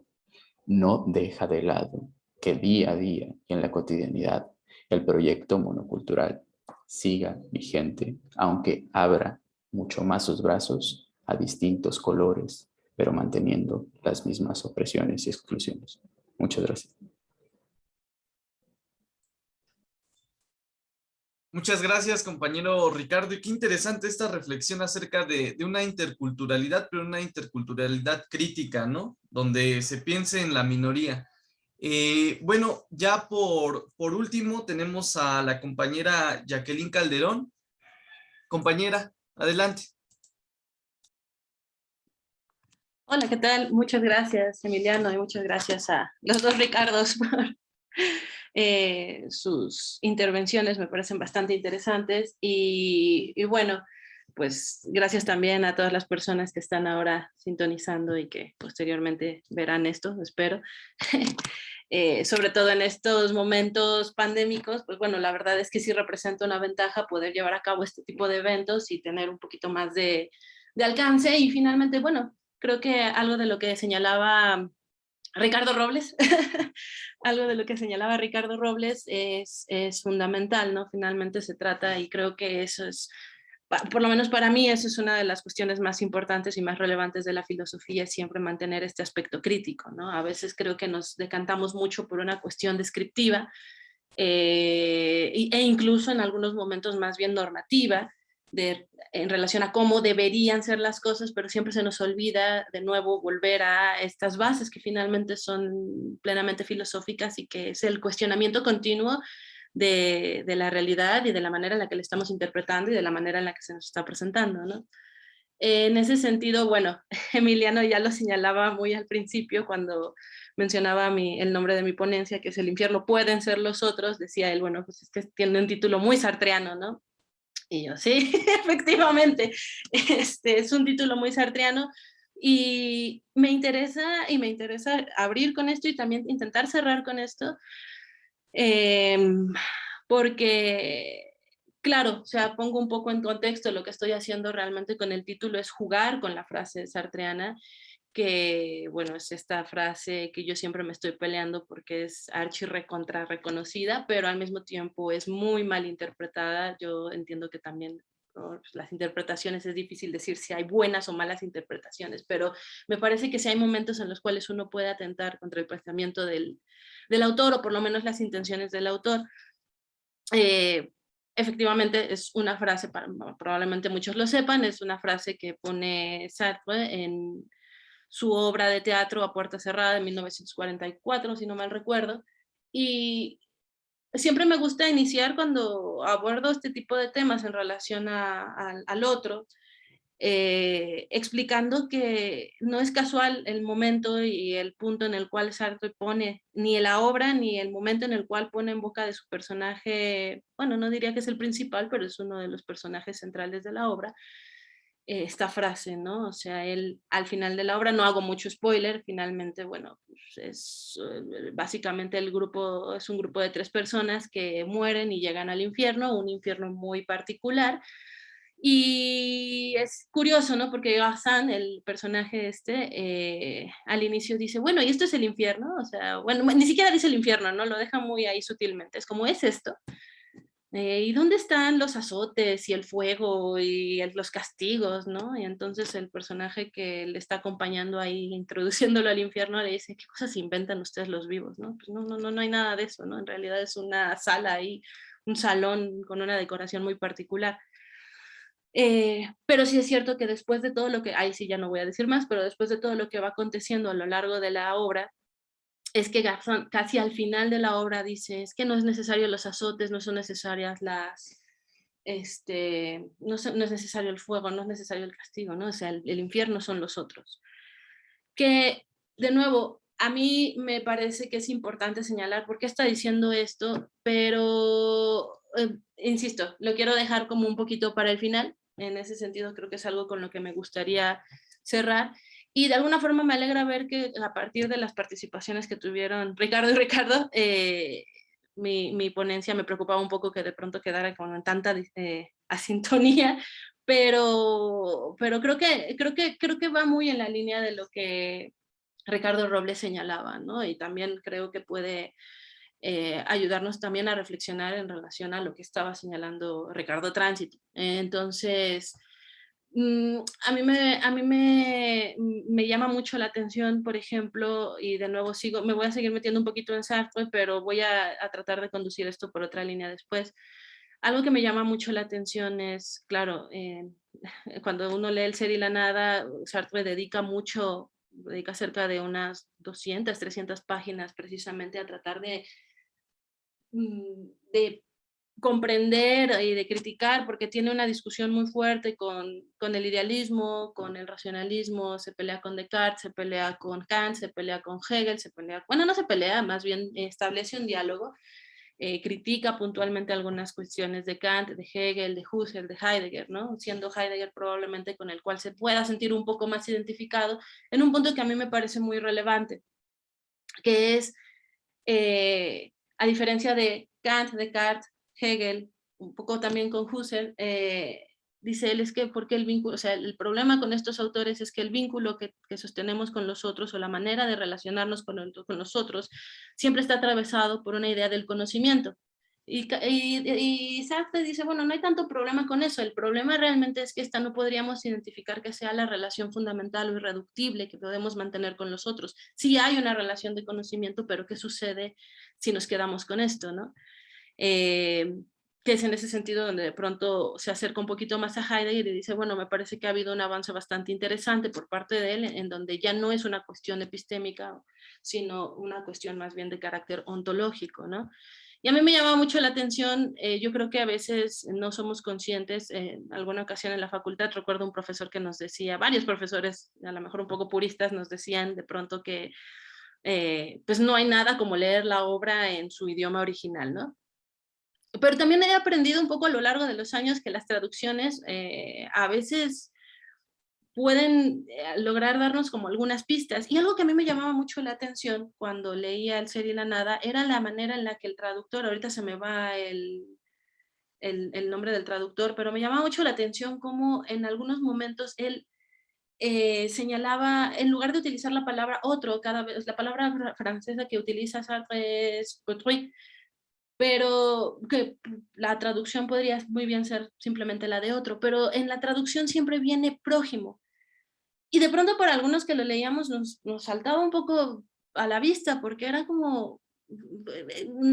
no deja de lado que día a día y en la cotidianidad el proyecto monocultural siga vigente, aunque abra mucho más sus brazos a distintos colores, pero manteniendo las mismas opresiones y exclusiones. Muchas gracias. Muchas gracias, compañero Ricardo. Y qué interesante esta reflexión acerca de una interculturalidad, pero una interculturalidad crítica, ¿no? Donde se piense en la minoría. Bueno, ya por último tenemos a la compañera Jacqueline Calderón. Compañera, adelante. Hola, ¿qué tal? Muchas gracias, Emiliano, y muchas gracias a los dos Ricardos por sus intervenciones, me parecen bastante interesantes. Y bueno, pues gracias también a todas las personas que están ahora sintonizando y que posteriormente verán esto, espero. Sobre todo en estos momentos pandémicos, pues bueno, la verdad es que sí representa una ventaja poder llevar a cabo este tipo de eventos y tener un poquito más de alcance. Y finalmente, bueno, creo que algo de lo que señalaba Ricardo Robles, algo de lo que señalaba Ricardo Robles es fundamental, ¿no? Finalmente se trata, y creo que eso es, por lo menos para mí, eso es una de las cuestiones más importantes y más relevantes de la filosofía, es siempre mantener este aspecto crítico, ¿no? A veces creo que nos decantamos mucho por una cuestión descriptiva, e incluso en algunos momentos más bien normativa, en relación a cómo deberían ser las cosas, pero siempre se nos olvida de nuevo volver a estas bases que finalmente son plenamente filosóficas y que es el cuestionamiento continuo de la realidad y de la manera en la que la estamos interpretando y de la manera en la que se nos está presentando, ¿no? En ese sentido, bueno, Emiliano ya lo señalaba muy al principio cuando mencionaba el nombre de mi ponencia, que es El infierno pueden ser los otros, decía él, bueno, pues es que tiene un título muy sartreano, ¿no? Y yo, sí, efectivamente, es un título muy sartreano y me interesa abrir con esto y también intentar cerrar con esto, eh, porque, claro, o sea, pongo un poco en contexto lo que estoy haciendo realmente con el título, es jugar con la frase sartreana, que, bueno, es esta frase que yo siempre me estoy peleando porque es archi recontra reconocida, pero al mismo tiempo es muy mal interpretada. Yo entiendo que también, ¿no?, pues las interpretaciones es difícil decir si hay buenas o malas interpretaciones, pero me parece que sí hay momentos en los cuales uno puede atentar contra el pensamiento del autor, o por lo menos las intenciones del autor. Efectivamente es una frase, probablemente muchos lo sepan, es una frase que pone Sartre en su obra de teatro A Puerta Cerrada de 1944, si no mal recuerdo, y siempre me gusta iniciar cuando abordo este tipo de temas en relación al otro, explicando que no es casual el momento y el punto en el cual Sartre pone, ni la obra, ni el momento en el cual pone en boca de su personaje, bueno, no diría que es el principal, pero es uno de los personajes centrales de la obra, esta frase, ¿no? O sea, él al final de la obra, no hago mucho spoiler, finalmente, bueno, pues es básicamente el grupo, es un grupo de 3 personas que mueren y llegan al infierno, un infierno muy particular. Y es curioso, ¿no? Porque Hassan, el personaje al inicio dice, bueno, ¿y esto es el infierno? O sea, bueno, ni siquiera dice el infierno, ¿no? Lo deja muy ahí sutilmente. Es como, ¿es esto? ¿Y dónde están los azotes y el fuego y los castigos, no? Y entonces el personaje que le está acompañando ahí, introduciéndolo al infierno, le dice, ¿qué cosas inventan ustedes los vivos, no? Pues no hay nada de eso, ¿no? En realidad es una sala ahí, un salón con una decoración muy particular. Pero sí es cierto que después de todo lo que, ahí sí ya no voy a decir más, pero después de todo lo que va aconteciendo a lo largo de la obra, es que Garzón casi al final de la obra dice, es que no es necesario los azotes, no son necesarias no es necesario el fuego, no es necesario el castigo, ¿no? O sea, el infierno son los otros. Que, de nuevo, a mí me parece que es importante señalar por qué está diciendo esto, pero, insisto, lo quiero dejar como un poquito para el final. En ese sentido, creo que es algo con lo que me gustaría cerrar. Y de alguna forma me alegra ver que a partir de las participaciones que tuvieron Ricardo y Ricardo, mi ponencia me preocupaba un poco que de pronto quedara con tanta asintonía, pero creo que va muy en la línea de lo que Ricardo Robles señalaba, ¿no? Y también creo que puede ayudarnos también a reflexionar en relación a lo que estaba señalando Ricardo Tránsito. Entonces, a mí me llama mucho la atención, por ejemplo, y de nuevo me voy a seguir metiendo un poquito en Sartre, pero voy a tratar de conducir esto por otra línea después. Algo que me llama mucho la atención es, claro, cuando uno lee El ser y la nada, Sartre dedica cerca de unas 200, 300 páginas precisamente a tratar de comprender y de criticar, porque tiene una discusión muy fuerte con el idealismo, con el racionalismo, se pelea con Descartes, se pelea con Kant, se pelea con Hegel, bueno, no se pelea, más bien establece un diálogo, critica puntualmente algunas cuestiones de Kant, de Hegel, de Husserl, de Heidegger, ¿no? Siendo Heidegger probablemente con el cual se pueda sentir un poco más identificado, en un punto que a mí me parece muy relevante, que es, a diferencia de Kant, Descartes, Hegel, un poco también con Husserl, dice él, es que porque el vínculo, o sea, el problema con estos autores es que el vínculo que sostenemos con los otros, o la manera de relacionarnos con los otros, siempre está atravesado por una idea del conocimiento. Y Sartre dice, bueno, no hay tanto problema con eso, el problema realmente es que esta no podríamos identificar que sea la relación fundamental o irreductible que podemos mantener con los otros. Sí hay una relación de conocimiento, pero ¿qué sucede si nos quedamos con esto, no? Que es en ese sentido donde de pronto se acerca un poquito más a Heidegger y dice, bueno, me parece que ha habido un avance bastante interesante por parte de él, en donde ya no es una cuestión epistémica, sino una cuestión más bien de carácter ontológico, ¿no? Y a mí me llama mucho la atención, yo creo que a veces no somos conscientes, en alguna ocasión en la facultad recuerdo un profesor que nos decía, varios profesores, a lo mejor un poco puristas, nos decían de pronto que pues no hay nada como leer la obra en su idioma original, ¿no? Pero también he aprendido un poco a lo largo de los años que las traducciones a veces pueden lograr darnos como algunas pistas. Y algo que a mí me llamaba mucho la atención cuando leía El ser y la nada era la manera en la que el traductor, ahorita se me va el nombre del traductor, pero me llamaba mucho la atención cómo en algunos momentos él señalaba, en lugar de utilizar la palabra otro, cada vez, la palabra francesa que utiliza Sartre es autrui, pero que la traducción podría muy bien ser simplemente la de otro, pero en la traducción siempre viene prójimo. Y de pronto para algunos que lo leíamos nos saltaba un poco a la vista, porque era como,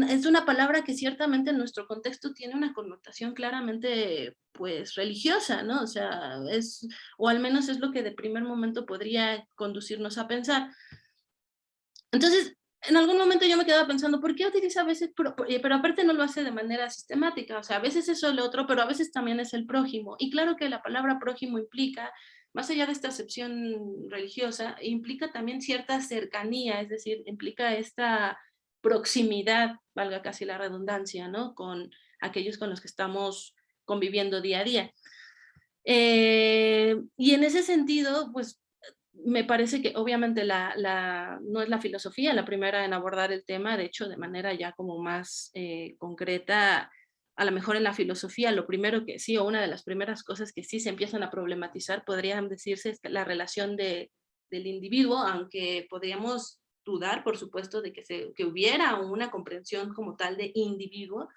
es una palabra que ciertamente en nuestro contexto tiene una connotación claramente pues religiosa, ¿no? O sea, o al menos es lo que de primer momento podría conducirnos a pensar. Entonces, en algún momento yo me quedaba pensando, ¿por qué utiliza a veces, pero aparte no lo hace de manera sistemática? O sea, a veces es el otro, pero a veces también es el prójimo. Y claro que la palabra prójimo implica, más allá de esta acepción religiosa, implica también cierta cercanía, es decir, implica esta proximidad, valga casi la redundancia, ¿no? Con aquellos con los que estamos conviviendo día a día. Y en ese sentido, pues me parece que obviamente no es la filosofía la primera en abordar el tema, de hecho, de manera ya como más concreta, a lo mejor en la filosofía, lo primero que sí, o una de las primeras cosas que sí se empiezan a problematizar, podrían decirse, es la relación del individuo, aunque podríamos dudar, por supuesto, de que hubiera una comprensión como tal de individuo,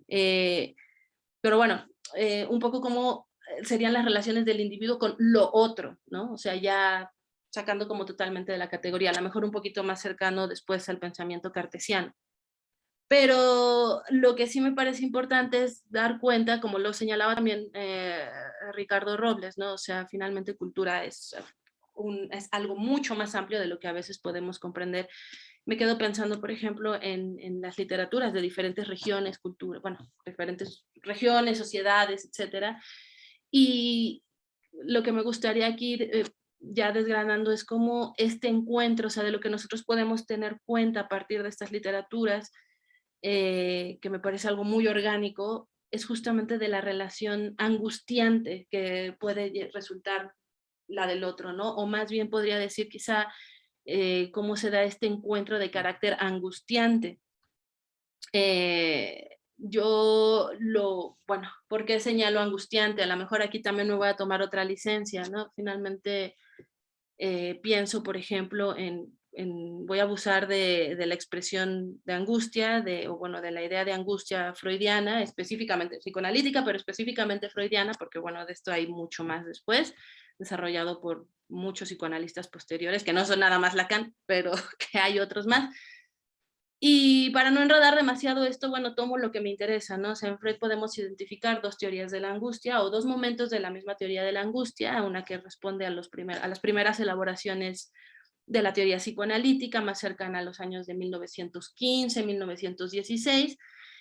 pero bueno, un poco como serían las relaciones del individuo con lo otro, ¿no? O sea, ya sacando como totalmente de la categoría, a lo mejor un poquito más cercano después al pensamiento cartesiano. Pero lo que sí me parece importante es dar cuenta, como lo señalaba también Ricardo Robles, ¿no? O sea, finalmente cultura es algo mucho más amplio de lo que a veces podemos comprender. Me quedo pensando, por ejemplo, en las literaturas de diferentes regiones, cultura, bueno, diferentes regiones, sociedades, etcétera. Y lo que me gustaría aquí ya desgranando es cómo este encuentro, o sea, de lo que nosotros podemos tener cuenta a partir de estas literaturas, que me parece algo muy orgánico, es justamente de la relación angustiante que puede resultar la del otro, ¿no? O más bien podría decir quizá cómo se da este encuentro de carácter angustiante. Bueno, ¿por qué señalo angustiante? A lo mejor aquí también me voy a tomar otra licencia, ¿no? Finalmente pienso, por ejemplo, voy a abusar de la expresión de angustia, o bueno, de la idea de angustia freudiana, específicamente psicoanalítica, pero específicamente freudiana, porque bueno, de esto hay mucho más después, desarrollado por muchos psicoanalistas posteriores, que no son nada más Lacan, pero que hay otros más. Y para no enredar demasiado esto, bueno, tomo lo que me interesa, ¿no? O sea, en Freud podemos identificar dos teorías de la angustia o dos momentos de la misma teoría de la angustia, una que responde a las primeras elaboraciones de la teoría psicoanalítica, más cercana a los años de 1915, 1916,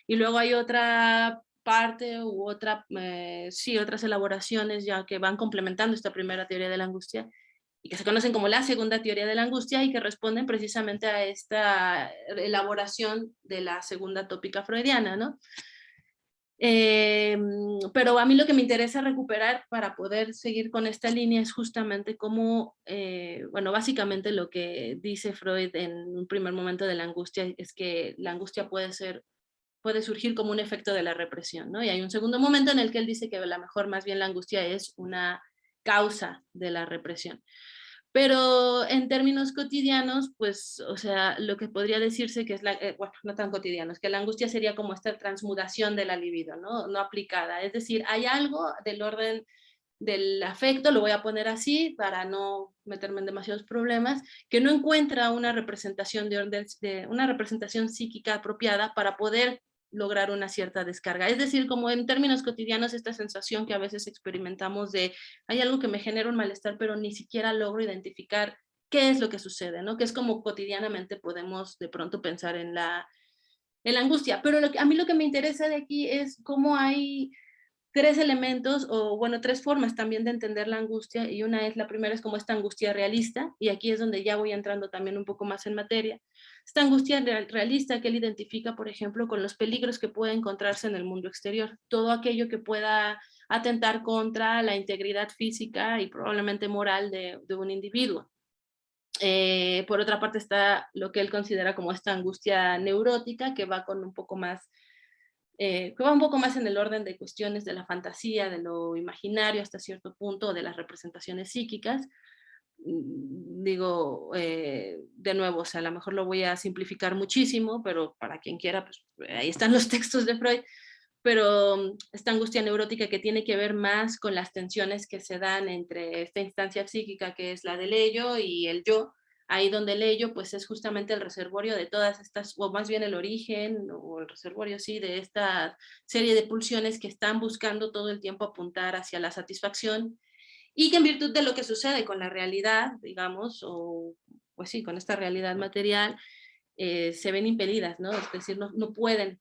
y luego hay otra parte otras elaboraciones ya que van complementando esta primera teoría de la angustia, y que se conocen como la segunda teoría de la angustia y que responden precisamente a esta elaboración de la segunda tópica freudiana, ¿no? Pero a mí lo que me interesa recuperar para poder seguir con esta línea es justamente cómo, bueno, básicamente lo que dice Freud en un primer momento de la angustia es que la angustia puede surgir como un efecto de la represión, ¿no? Y hay un segundo momento en el que él dice que a lo mejor más bien la angustia es una causa de la represión. Pero en términos cotidianos, pues, o sea, lo que podría decirse que es bueno, no tan cotidianos, que la angustia sería como esta transmutación de la libido, ¿no? No aplicada. Es decir, hay algo del orden del afecto, lo voy a poner así para no meterme en demasiados problemas, que no encuentra una representación una representación psíquica apropiada para poder lograr una cierta descarga. Es decir, como en términos cotidianos, esta sensación que a veces experimentamos de hay algo que me genera un malestar, pero ni siquiera logro identificar qué es lo que sucede, ¿no? Que es como cotidianamente podemos de pronto pensar en la angustia. Pero a mí lo que me interesa de aquí es cómo hay tres elementos, o bueno, tres formas también de entender la angustia, y la primera es como esta angustia realista, y aquí es donde ya voy entrando también un poco más en materia. Esta angustia realista que él identifica, por ejemplo, con los peligros que puede encontrarse en el mundo exterior, todo aquello que pueda atentar contra la integridad física y probablemente moral de un individuo. Por otra parte está lo que él considera como esta angustia neurótica, que va con un poco más que va un poco más en el orden de cuestiones de la fantasía, de lo imaginario hasta cierto punto, de las representaciones psíquicas. Digo, de nuevo, o sea, a lo mejor lo voy a simplificar muchísimo, pero para quien quiera, pues ahí están los textos de Freud, pero esta angustia neurótica que tiene que ver más con las tensiones que se dan entre esta instancia psíquica que es la del ello y el yo, ahí donde el ello pues es justamente el reservorio de todas estas, o más bien el origen, o el reservorio, sí, de esta serie de pulsiones que están buscando todo el tiempo apuntar hacia la satisfacción, y que en virtud de lo que sucede con la realidad, digamos, o pues sí, con esta realidad material, se ven impedidas, ¿no? Es decir, no pueden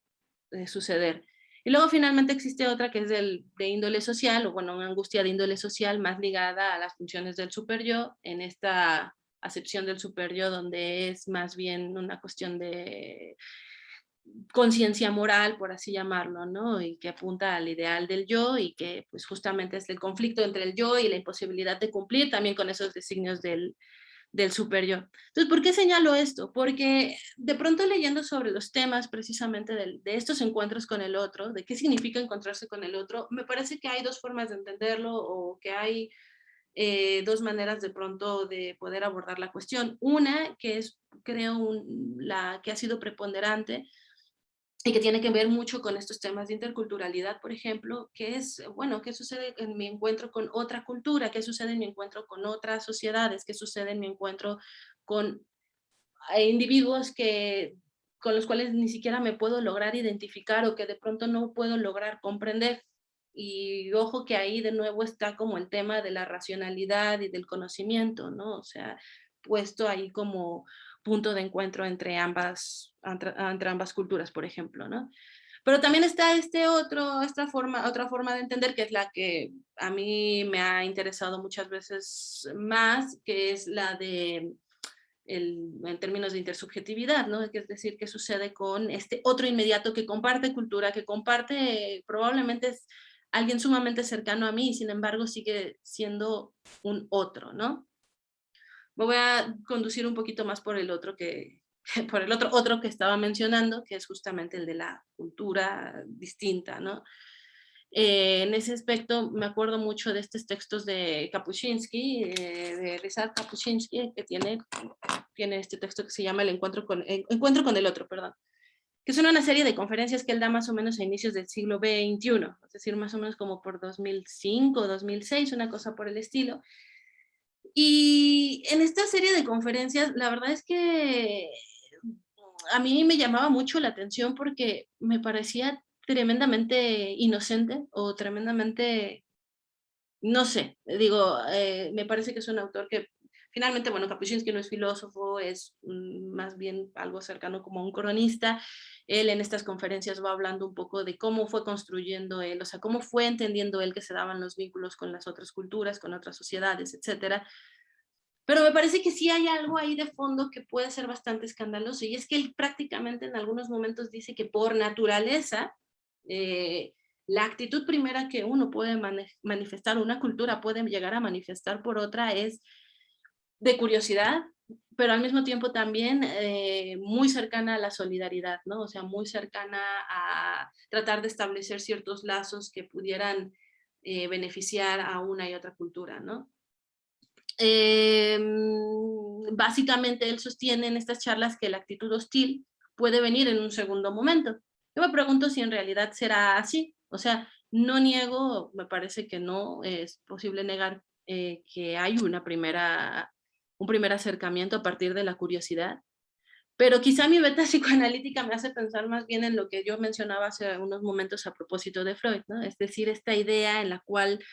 suceder. Y luego finalmente existe otra que es de índole social, o bueno, una angustia de índole social más ligada a las funciones del superyo, en esta acepción del superyo donde es más bien una cuestión de conciencia moral, por así llamarlo, ¿no? Y que apunta al ideal del yo y que pues justamente es el conflicto entre el yo y la imposibilidad de cumplir también con esos designios del superyo. Entonces, ¿por qué señalo esto? Porque de pronto leyendo sobre los temas precisamente de estos encuentros con el otro, de qué significa encontrarse con el otro, me parece que hay dos formas de entenderlo, o que hay dos maneras de pronto de poder abordar la cuestión. Una, que es, creo, la que ha sido preponderante, y que tiene que ver mucho con estos temas de interculturalidad, por ejemplo, que es, bueno, qué sucede en mi encuentro con otra cultura, qué sucede en mi encuentro con otras sociedades, qué sucede en mi encuentro con individuos con los cuales ni siquiera me puedo lograr identificar, o que de pronto no puedo lograr comprender. Y ojo que ahí de nuevo está como el tema de la racionalidad y del conocimiento, ¿no? O sea, puesto ahí como punto de encuentro entre ambas culturas, por ejemplo, ¿no? Pero también está otra forma de entender, que es la que a mí me ha interesado muchas veces más, que es la de en términos de intersubjetividad, ¿no? Es decir, qué sucede con este otro inmediato que comparte cultura, que comparte, probablemente es alguien sumamente cercano a mí, y sin embargo sigue siendo un otro, ¿no? Me voy a conducir un poquito más por el otro por el otro que estaba mencionando, que es justamente el de la cultura distinta, ¿no? En ese aspecto me acuerdo mucho de estos textos de Kapuscinski, de Ryszard Kapuscinski, que tiene este texto que se llama Encuentro con el otro, perdón, que son una serie de conferencias que él da más o menos a inicios del siglo XXI, es decir, más o menos como por 2005, 2006, una cosa por el estilo. Y en esta serie de conferencias, la verdad es que a mí me llamaba mucho la atención porque me parecía tremendamente inocente, o tremendamente, no sé, digo, me parece que es un autor que finalmente, bueno, Kapuscinski no es filósofo, es más bien algo cercano como un cronista. Él en estas conferencias va hablando un poco de cómo fue construyendo él, o sea, cómo fue entendiendo él que se daban los vínculos con las otras culturas, con otras sociedades, etcétera. Pero me parece que sí hay algo ahí de fondo que puede ser bastante escandaloso, y es que él prácticamente en algunos momentos dice que por naturaleza, la actitud primera que uno puede manifestar, una cultura puede llegar a manifestar por otra, es de curiosidad, pero al mismo tiempo también muy cercana a la solidaridad, ¿no? O sea, muy cercana a tratar de establecer ciertos lazos que pudieran beneficiar a una y otra cultura, ¿no? Básicamente él sostiene en estas charlas que la actitud hostil puede venir en un segundo momento. Yo me pregunto si en realidad será así. O sea, no niego, me parece que no es posible negar que hay un primer acercamiento a partir de la curiosidad, pero quizá mi beta psicoanalítica me hace pensar más bien en lo que yo mencionaba hace unos momentos a propósito de Freud, ¿no? Es decir, esta idea en la cual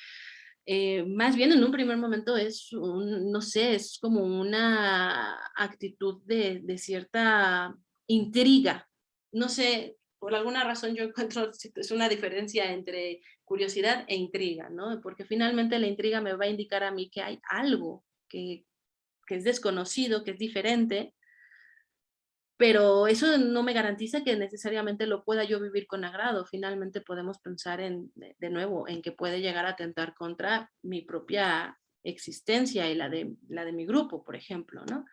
más bien en un primer momento es no sé, es como una actitud de cierta intriga. No sé, por alguna razón yo encuentro es una diferencia entre curiosidad e intriga, ¿no? Porque finalmente la intriga me va a indicar a mí que hay algo que es desconocido, que es diferente, pero eso no me garantiza que necesariamente lo pueda yo vivir con agrado. Finalmente podemos pensar de nuevo, en que puede llegar a atentar contra mi propia existencia y la de mi grupo, por ejemplo, ¿no?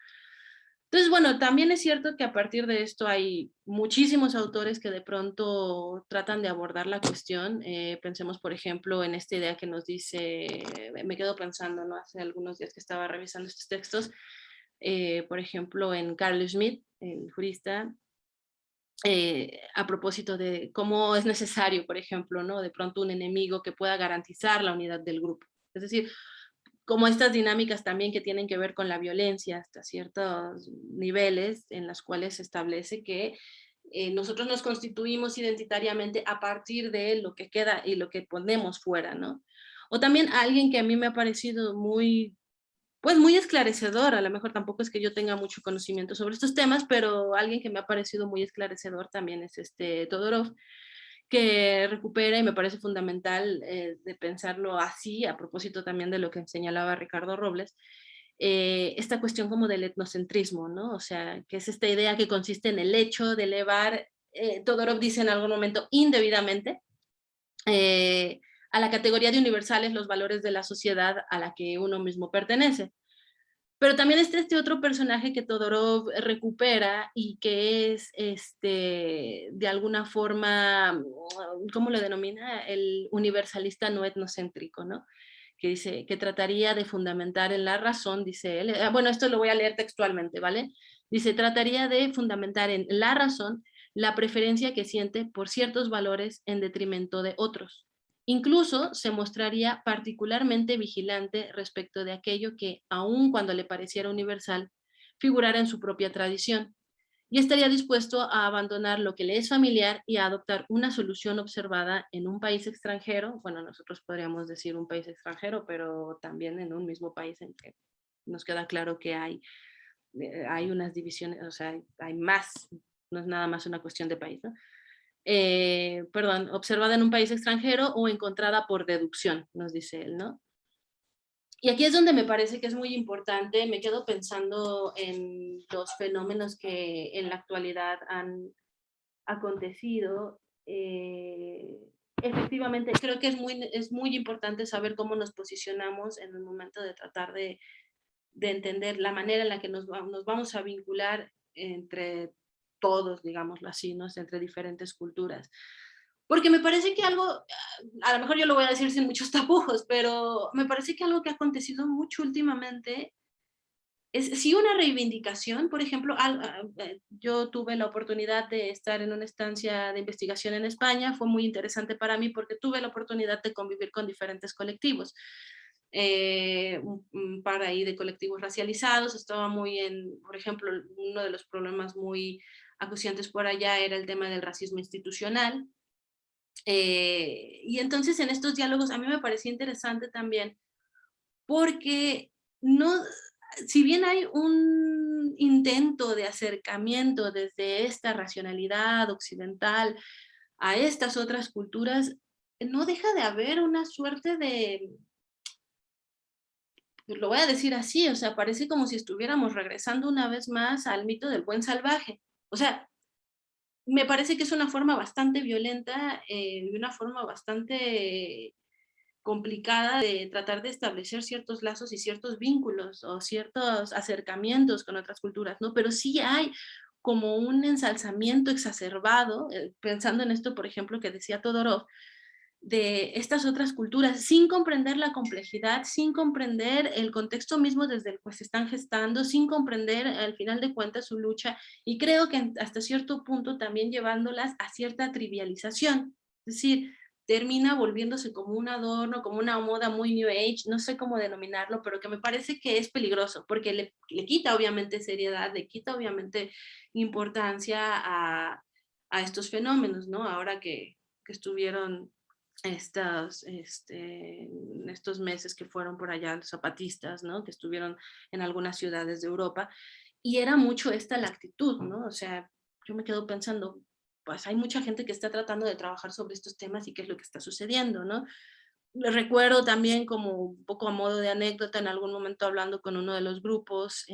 Entonces, bueno, también es cierto que a partir de esto hay muchísimos autores que de pronto tratan de abordar la cuestión. Pensemos, por ejemplo, en esta idea que nos dice, me quedo pensando, ¿no? Hace algunos días que estaba revisando estos textos, por ejemplo, en Carl Schmitt, el jurista, a propósito de cómo es necesario, por ejemplo, ¿no? De pronto un enemigo que pueda garantizar la unidad del grupo. Es decir, como estas dinámicas también que tienen que ver con la violencia hasta ciertos niveles en las cuales se establece que nosotros nos constituimos identitariamente a partir de lo que queda y lo que ponemos fuera, ¿no? O también alguien que a mí me ha parecido pues muy esclarecedor, a lo mejor tampoco es que yo tenga mucho conocimiento sobre estos temas, pero alguien que me ha parecido muy esclarecedor también es Todorov, que recupera, y me parece fundamental de pensarlo así, a propósito también de lo que señalaba Ricardo Robles, esta cuestión como del etnocentrismo, ¿no? O sea, que es esta idea que consiste en el hecho de elevar, Todorov dice en algún momento, indebidamente, a la categoría de universales los valores de la sociedad a la que uno mismo pertenece. Pero también está este otro personaje que Todorov recupera y que es, de alguna forma, ¿cómo lo denomina? El universalista no etnocéntrico, ¿no? Que dice que trataría de fundamentar en la razón, dice él, bueno, esto lo voy a leer textualmente, ¿vale? Dice, trataría de fundamentar en la razón la preferencia que siente por ciertos valores en detrimento de otros. Incluso se mostraría particularmente vigilante respecto de aquello que, aun cuando le pareciera universal, figurara en su propia tradición, y estaría dispuesto a abandonar lo que le es familiar y a adoptar una solución observada en un país extranjero, bueno, nosotros podríamos decir un país extranjero, pero también en un mismo país en que nos queda claro que hay unas divisiones, o sea, hay más, no es nada más una cuestión de país, ¿no? Perdón, observada en un país extranjero o encontrada por deducción, nos dice él, ¿no? Y aquí es donde me parece que es muy importante, me quedo pensando en los fenómenos que en la actualidad han acontecido. Efectivamente, creo que es muy importante saber cómo nos posicionamos en el momento de tratar de entender la manera en la que nos vamos a vincular entre todos, digámoslo así, ¿no? Entre diferentes culturas. Porque me parece que algo, a lo mejor yo lo voy a decir sin muchos tapujos, pero me parece que algo que ha acontecido mucho últimamente es sí una reivindicación. Por ejemplo, yo tuve la oportunidad de estar en una estancia de investigación en España, fue muy interesante para mí porque tuve la oportunidad de convivir con diferentes colectivos. Un par ahí de colectivos racializados, estaba por ejemplo, uno de los problemas muy acuciantes por allá era el tema del racismo institucional. Y entonces en estos diálogos a mí me parecía interesante también porque no, si bien hay un intento de acercamiento desde esta racionalidad occidental a estas otras culturas, no deja de haber una suerte de lo voy a decir así, o sea, parece como si estuviéramos regresando una vez más al mito del buen salvaje. O sea, me parece que es una forma bastante violenta y una forma bastante complicada de tratar de establecer ciertos lazos y ciertos vínculos o ciertos acercamientos con otras culturas, ¿no? Pero sí hay como un ensalzamiento exacerbado, pensando en esto, por ejemplo, que decía Todorov, de estas otras culturas, sin comprender la complejidad, sin comprender el contexto mismo desde el cual se están gestando, sin comprender al final de cuentas su lucha, y creo que hasta cierto punto también llevándolas a cierta trivialización, es decir, termina volviéndose como un adorno, como una moda muy New Age, no sé cómo denominarlo, pero que me parece que es peligroso, porque le quita obviamente seriedad, le quita obviamente importancia a estos fenómenos, ¿no? Ahora que estuvieron estos meses que fueron por allá los zapatistas, ¿no? Que estuvieron en algunas ciudades de Europa, y era mucho esta la actitud, ¿no? O sea, yo me quedo pensando, pues hay mucha gente que está tratando de trabajar sobre estos temas y qué es lo que está sucediendo, ¿no? Recuerdo también como un poco a modo de anécdota en algún momento hablando con uno de los grupos,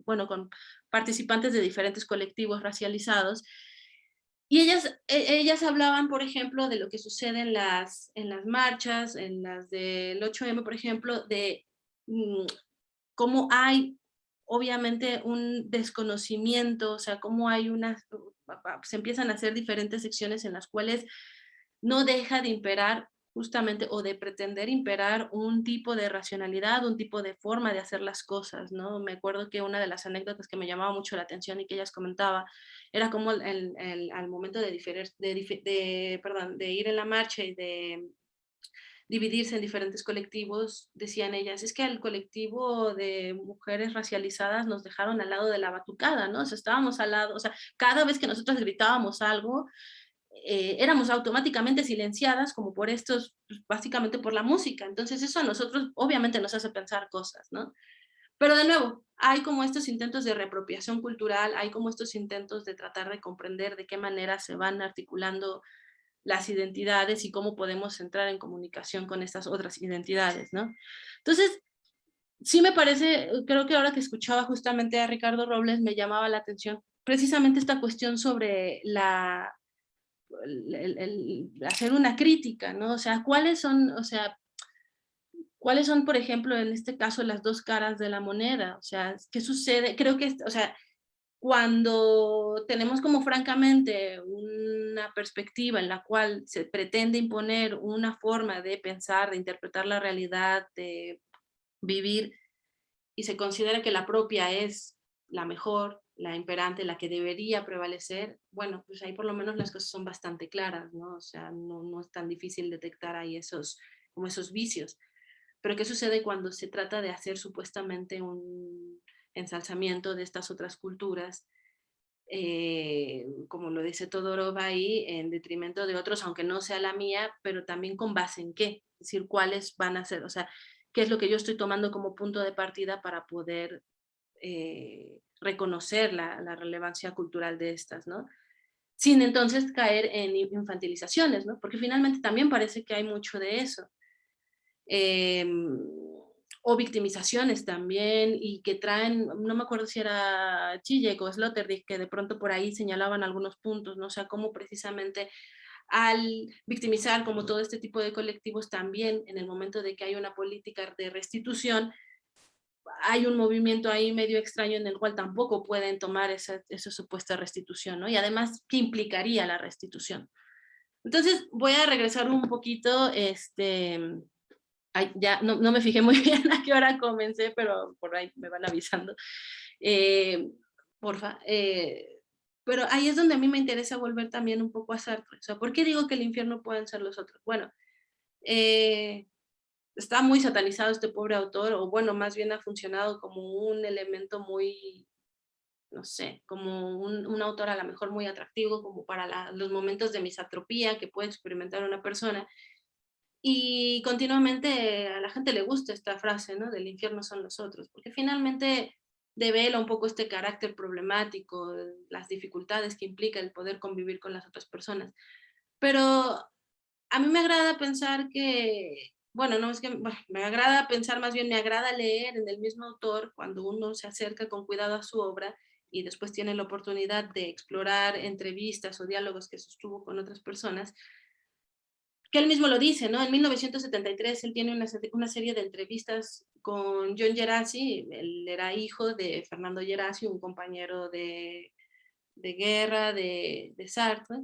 bueno, con participantes de diferentes colectivos racializados, y ellas hablaban, por ejemplo, de lo que sucede en las marchas, en las del 8M, por ejemplo, de cómo hay obviamente un desconocimiento, o sea, cómo hay se empiezan a hacer diferentes secciones en las cuales no deja de imperar justamente o de pretender imperar un tipo de racionalidad, un tipo de forma de hacer las cosas, ¿no? Me acuerdo que una de las anécdotas que me llamaba mucho la atención y que ellas comentaba era como al momento de ir en la marcha y de dividirse en diferentes colectivos, decían ellas, es que al colectivo de mujeres racializadas nos dejaron al lado de la batucada, ¿no? O sea, estábamos al lado, o sea, cada vez que nosotros gritábamos algo, éramos automáticamente silenciadas como por estos, pues, básicamente por la música. Entonces eso a nosotros obviamente nos hace pensar cosas, ¿no? Pero de nuevo, hay como estos intentos de reapropiación cultural, hay como estos intentos de tratar de comprender de qué manera se van articulando las identidades y cómo podemos entrar en comunicación con estas otras identidades, ¿no? Entonces, sí me parece, creo que ahora que escuchaba justamente a Ricardo Robles me llamaba la atención precisamente esta cuestión sobre hacer una crítica, ¿no? O sea, ¿cuáles son, por ejemplo, en este caso, las dos caras de la moneda? O sea, ¿qué sucede? Creo que, o sea, cuando tenemos como francamente una perspectiva en la cual se pretende imponer una forma de pensar, de interpretar la realidad, de vivir, y se considera que la propia es la mejor, la imperante, la que debería prevalecer, bueno, pues ahí por lo menos las cosas son bastante claras, ¿no? O sea, no es tan difícil detectar ahí como esos vicios. Pero ¿qué sucede cuando se trata de hacer supuestamente un ensalzamiento de estas otras culturas, como lo dice Todorov ahí, en detrimento de otros, aunque no sea la mía, pero también con base en qué? Es decir, cuáles van a ser, o sea, qué es lo que yo estoy tomando como punto de partida para poder reconocer la relevancia cultural de estas, ¿no? Sin entonces caer en infantilizaciones, ¿no? Porque finalmente también parece que hay mucho de eso. Eh, o victimizaciones también, y que traen, no me acuerdo si era Zizek o Sloterdijk, que de pronto por ahí señalaban algunos puntos, ¿no? O sea, cómo precisamente al victimizar como todo este tipo de colectivos también en el momento de que hay una política de restitución, hay un movimiento ahí medio extraño en el cual tampoco pueden tomar esa supuesta restitución, ¿no? Y además, ¿qué implicaría la restitución? Entonces, voy a regresar un poquito, ay, ya no me fijé muy bien a qué hora comencé, pero por ahí me van avisando. Eh, porfa. Pero ahí es donde a mí me interesa volver también un poco a Sartre. O sea, ¿por qué digo que el infierno pueden ser los otros? Bueno, está muy satanizado este pobre autor, o bueno, más bien ha funcionado como un elemento muy, no sé, como un autor a lo mejor muy atractivo, como para los momentos de misantropía que puede experimentar una persona. Y continuamente a la gente le gusta esta frase, ¿no? Del infierno son los otros, porque finalmente devela un poco este carácter problemático, las dificultades que implica el poder convivir con las otras personas. Pero a mí me agrada pensar que bueno, no, es que bueno, me agrada pensar, más bien me agrada leer en el mismo autor cuando uno se acerca con cuidado a su obra y después tiene la oportunidad de explorar entrevistas o diálogos que sostuvo con otras personas, que él mismo lo dice, ¿no? En 1973 él tiene una serie de entrevistas con John Geraci, él era hijo de Fernando Geraci, un compañero de guerra de Sartre,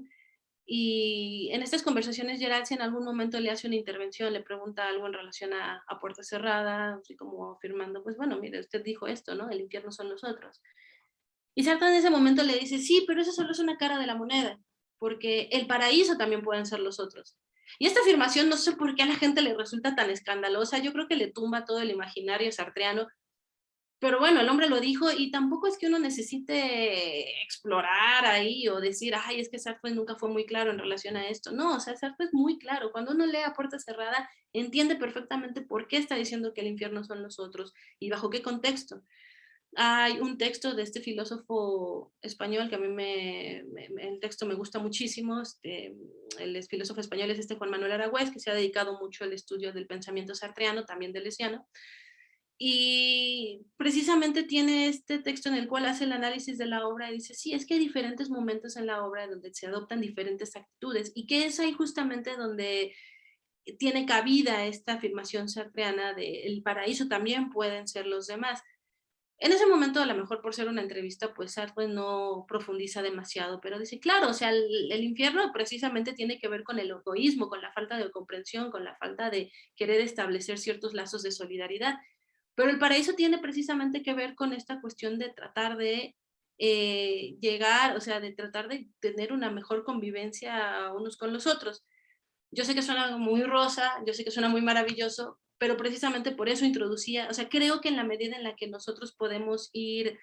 y en estas conversaciones Geraci en algún momento le hace una intervención, le pregunta algo en relación a puerta cerrada, así como afirmando, pues bueno, mire, usted dijo esto, ¿no? El infierno son nosotros. Y Sartre en ese momento le dice, sí, pero eso solo es una cara de la moneda, porque el paraíso también pueden ser los otros. Y esta afirmación no sé por qué a la gente le resulta tan escandalosa, yo creo que le tumba todo el imaginario sartreano, pero bueno, el hombre lo dijo y tampoco es que uno necesite explorar ahí o decir, ay, es que Sartre nunca fue muy claro en relación a esto. No, o sea, Sartre es muy claro. Cuando uno lee a puerta cerrada, entiende perfectamente por qué está diciendo que el infierno son los otros y bajo qué contexto. Hay un texto de este filósofo español que a mí el texto me gusta muchísimo, el filósofo español es Juan Manuel Aragüés, que se ha dedicado mucho al estudio del pensamiento sartreano, también de Lesiano, y precisamente tiene este texto en el cual hace el análisis de la obra y dice, sí, es que hay diferentes momentos en la obra donde se adoptan diferentes actitudes y que es ahí justamente donde tiene cabida esta afirmación sartreana de el paraíso también pueden ser los demás. En ese momento, a lo mejor por ser una entrevista, pues Sartre no profundiza demasiado, pero dice, claro, o sea, el infierno precisamente tiene que ver con el egoísmo, con la falta de comprensión, con la falta de querer establecer ciertos lazos de solidaridad. Pero el paraíso tiene precisamente que ver con esta cuestión de tratar de llegar, o sea, de tratar de tener una mejor convivencia unos con los otros. Yo sé que suena muy rosa, yo sé que suena muy maravilloso, pero precisamente por eso introducía, o sea, creo que en la medida en la que nosotros podemos ir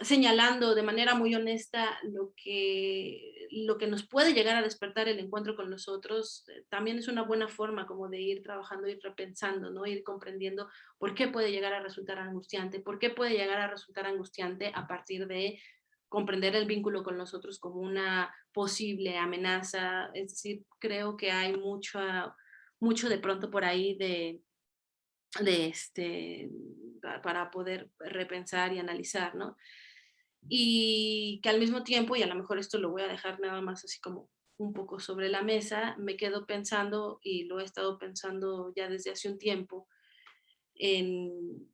señalando de manera muy honesta lo que nos puede llegar a despertar el encuentro con nosotros, también es una buena forma como de ir trabajando, ir repensando, ¿no? Ir comprendiendo por qué puede llegar a resultar angustiante, por qué puede llegar a resultar angustiante a partir de comprender el vínculo con nosotros como una posible amenaza. Es decir, creo que hay mucho de pronto por ahí de para poder repensar y analizar, ¿no? Y que al mismo tiempo, y a lo mejor esto lo voy a dejar nada más así como un poco sobre la mesa, me quedo pensando, y lo he estado pensando ya desde hace un tiempo, en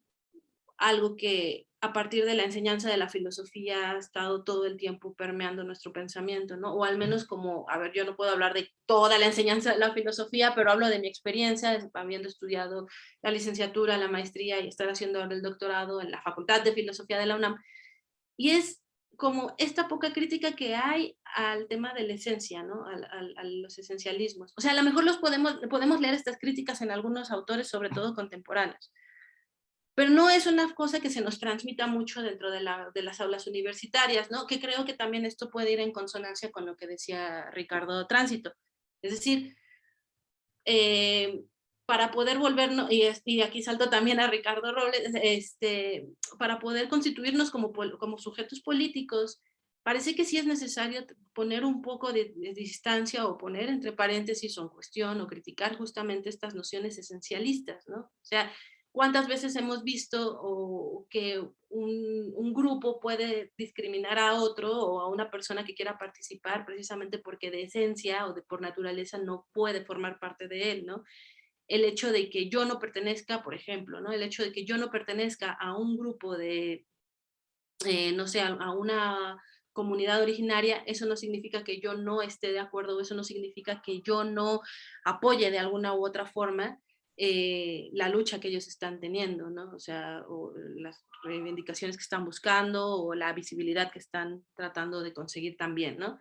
algo que a partir de la enseñanza de la filosofía ha estado todo el tiempo permeando nuestro pensamiento, ¿no? O al menos como, a ver, yo no puedo hablar de toda la enseñanza de la filosofía, pero hablo de mi experiencia, habiendo estudiado la licenciatura, la maestría y estar haciendo ahora el doctorado en la Facultad de Filosofía de la UNAM. Y es como esta poca crítica que hay al tema de la esencia, ¿no? A los esencialismos. O sea, a lo mejor podemos leer estas críticas en algunos autores, sobre todo contemporáneos, pero no es una cosa que se nos transmita mucho dentro de las aulas universitarias, ¿no? Que creo que también esto puede ir en consonancia con lo que decía Ricardo Tránsito. Es decir, eh, para poder volvernos, y aquí salto también a Ricardo Robles, para poder constituirnos como sujetos políticos, parece que sí es necesario poner un poco de distancia o poner entre paréntesis o en cuestión o criticar justamente estas nociones esencialistas, ¿no? O sea, ¿cuántas veces hemos visto que un grupo puede discriminar a otro o a una persona que quiera participar precisamente porque de esencia o por naturaleza no puede formar parte de él, ¿no? El hecho de que yo no pertenezca, por ejemplo, ¿no? El hecho de que yo no pertenezca a un grupo no sé, a una comunidad originaria, eso no significa que yo no esté de acuerdo, eso no significa que yo no apoye de alguna u otra forma la lucha que ellos están teniendo, ¿no? O sea, o las reivindicaciones que están buscando o la visibilidad que están tratando de conseguir también, ¿no?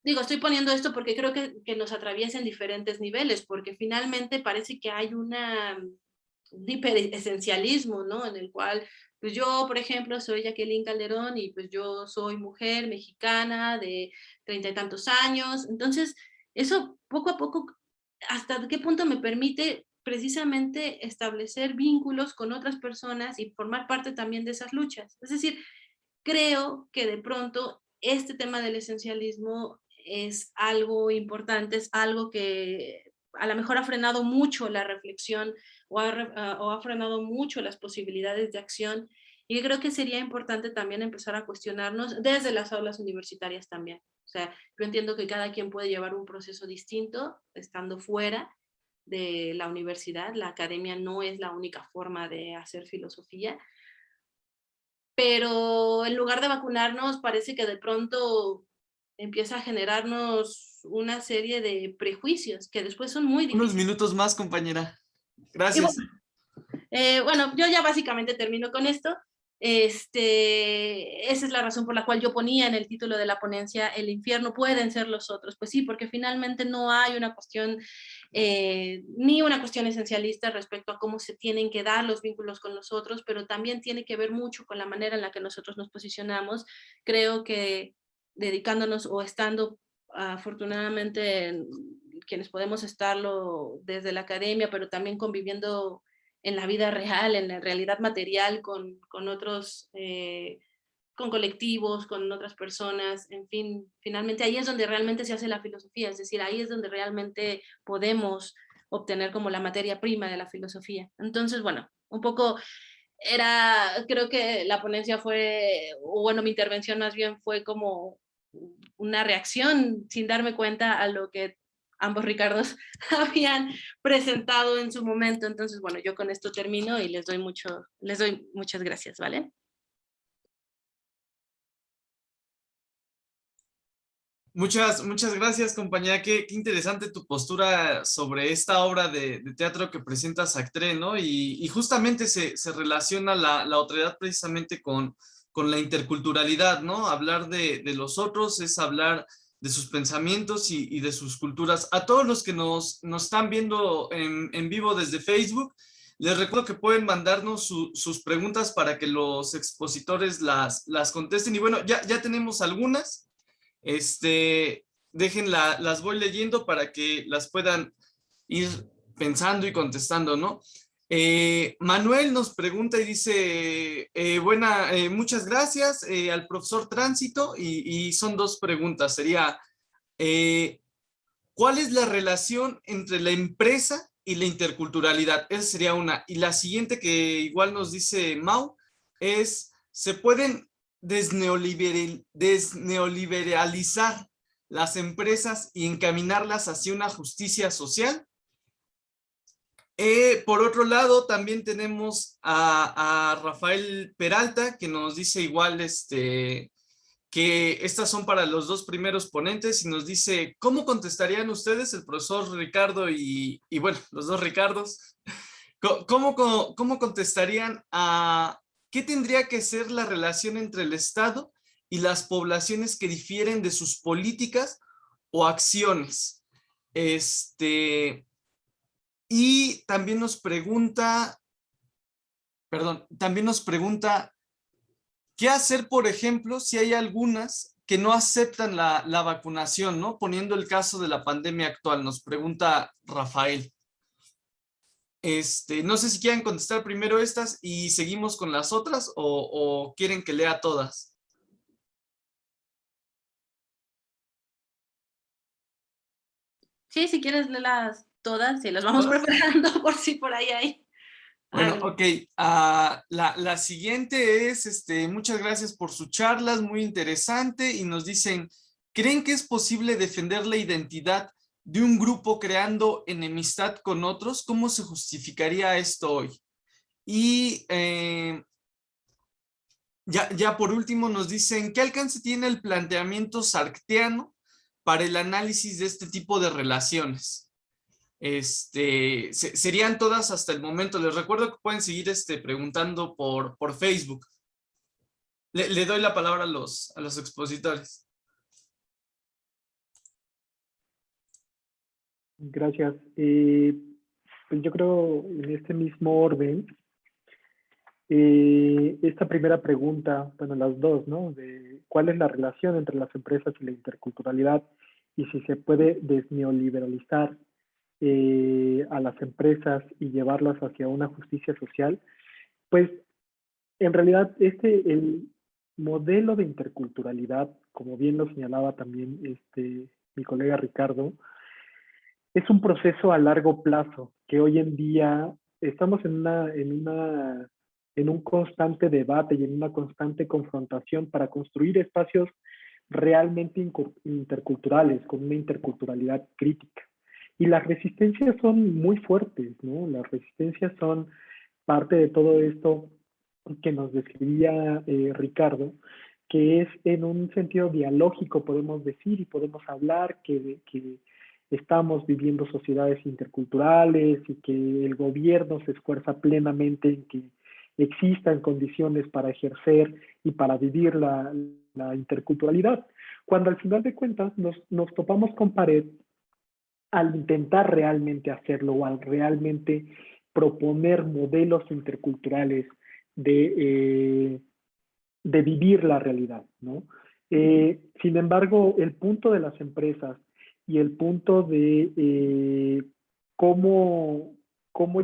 Digo, estoy poniendo esto porque creo que nos atraviesa en diferentes niveles, porque finalmente parece que hay un hiperesencialismo, ¿no? En el cual, pues yo, por ejemplo, soy Jacqueline Calderón y pues yo soy mujer mexicana de 30 y tantos años. Entonces, eso poco a poco, ¿hasta qué punto me permite precisamente establecer vínculos con otras personas y formar parte también de esas luchas? Es decir, creo que de pronto este tema del esencialismo es algo importante, es algo que a lo mejor ha frenado mucho la reflexión o ha frenado mucho las posibilidades de acción. Y creo que sería importante también empezar a cuestionarnos desde las aulas universitarias también. O sea, yo entiendo que cada quien puede llevar un proceso distinto estando fuera de la universidad. La academia no es la única forma de hacer filosofía, pero en lugar de vacunarnos parece que de pronto empieza a generarnos una serie de prejuicios que después son muy Unos difíciles. minutos más, compañera. Y Gracias. bueno, yo ya básicamente termino con esto. Esa es la razón por la cual yo ponía en el título de la ponencia, el infierno pueden ser los otros. Pues sí, porque finalmente no hay una cuestión, ni una cuestión esencialista respecto a cómo se tienen que dar los vínculos con los otros, pero también tiene que ver mucho con la manera en la que nosotros nos posicionamos. Creo que dedicándonos o estando afortunadamente quienes podemos estarlo desde la academia, pero también conviviendo en la vida real, en la realidad material, con otros, con colectivos, con otras personas, en fin, finalmente ahí es donde realmente se hace la filosofía, es decir, ahí es donde realmente podemos obtener como la materia prima de la filosofía. Entonces, bueno, un poco creo que la ponencia fue, o bueno, mi intervención más bien fue como una reacción sin darme cuenta a lo que ambos Ricardos habían presentado en su momento. Entonces, bueno, yo con esto termino y les doy muchas gracias, ¿vale? Muchas gracias, compañera. Qué interesante tu postura sobre esta obra de teatro que presentas Actré, ¿no? Y justamente se relaciona la otredad precisamente con la interculturalidad, ¿no? Hablar de los otros es hablar de sus pensamientos y de sus culturas. A todos los que nos están viendo en vivo desde Facebook, les recuerdo que pueden mandarnos sus preguntas para que los expositores las contesten. Y bueno, ya tenemos algunas. Las voy leyendo para que las puedan ir pensando y contestando, ¿no? Manuel nos pregunta y dice, muchas gracias al profesor Tránsito y son dos preguntas, sería, ¿cuál es la relación entre la empresa y la interculturalidad? Esa sería una. Y la siguiente que igual nos dice Mau es, ¿se pueden desneoliberalizar las empresas y encaminarlas hacia una justicia social? Por otro lado, también tenemos a Rafael Peralta, que nos dice igual, que estas son para los dos primeros ponentes y nos dice, ¿cómo contestarían ustedes, el profesor Ricardo y bueno, los dos Ricardos? ¿Cómo contestarían a qué tendría que ser la relación entre el Estado y las poblaciones que difieren de sus políticas o acciones? Y también nos pregunta, ¿qué hacer, por ejemplo, si hay algunas que no aceptan la vacunación, ¿no? Poniendo el caso de la pandemia actual, nos pregunta Rafael. No sé si quieren contestar primero estas y seguimos con las otras o quieren que lea todas. Sí, si quieres léelas todas y las vamos preparando por si por ahí hay. Bueno, algo. ok. La siguiente es, muchas gracias por su charla, es muy interesante y nos dicen, ¿creen que es posible defender la identidad de un grupo creando enemistad con otros? ¿Cómo se justificaría esto hoy? Y ya por último nos dicen, ¿qué alcance tiene el planteamiento sartreano para el análisis de este tipo de relaciones? Serían todas hasta el momento. Les recuerdo que pueden seguir preguntando por Facebook. Le doy la palabra a los expositores. Gracias. Pues yo creo en este mismo orden, esta primera pregunta, bueno, las dos, ¿no? De cuál es la relación entre las empresas y la interculturalidad y si se puede desneoliberalizar a las empresas y llevarlas hacia una justicia social, pues en realidad el modelo de interculturalidad, como bien lo señalaba también mi colega Ricardo, es un proceso a largo plazo, que hoy en día estamos en un constante debate y en una constante confrontación para construir espacios realmente interculturales, con una interculturalidad crítica. Y las resistencias son muy fuertes, ¿no? Las resistencias son parte de todo esto que nos describía Ricardo, que es en un sentido dialógico, podemos decir, y podemos hablar que estamos viviendo sociedades interculturales y que el gobierno se esfuerza plenamente en que existan condiciones para ejercer y para vivir la interculturalidad, cuando al final de cuentas nos topamos con pared al intentar realmente hacerlo o al realmente proponer modelos interculturales de vivir la realidad, ¿no? Sin embargo, el punto de las empresas y el punto de cómo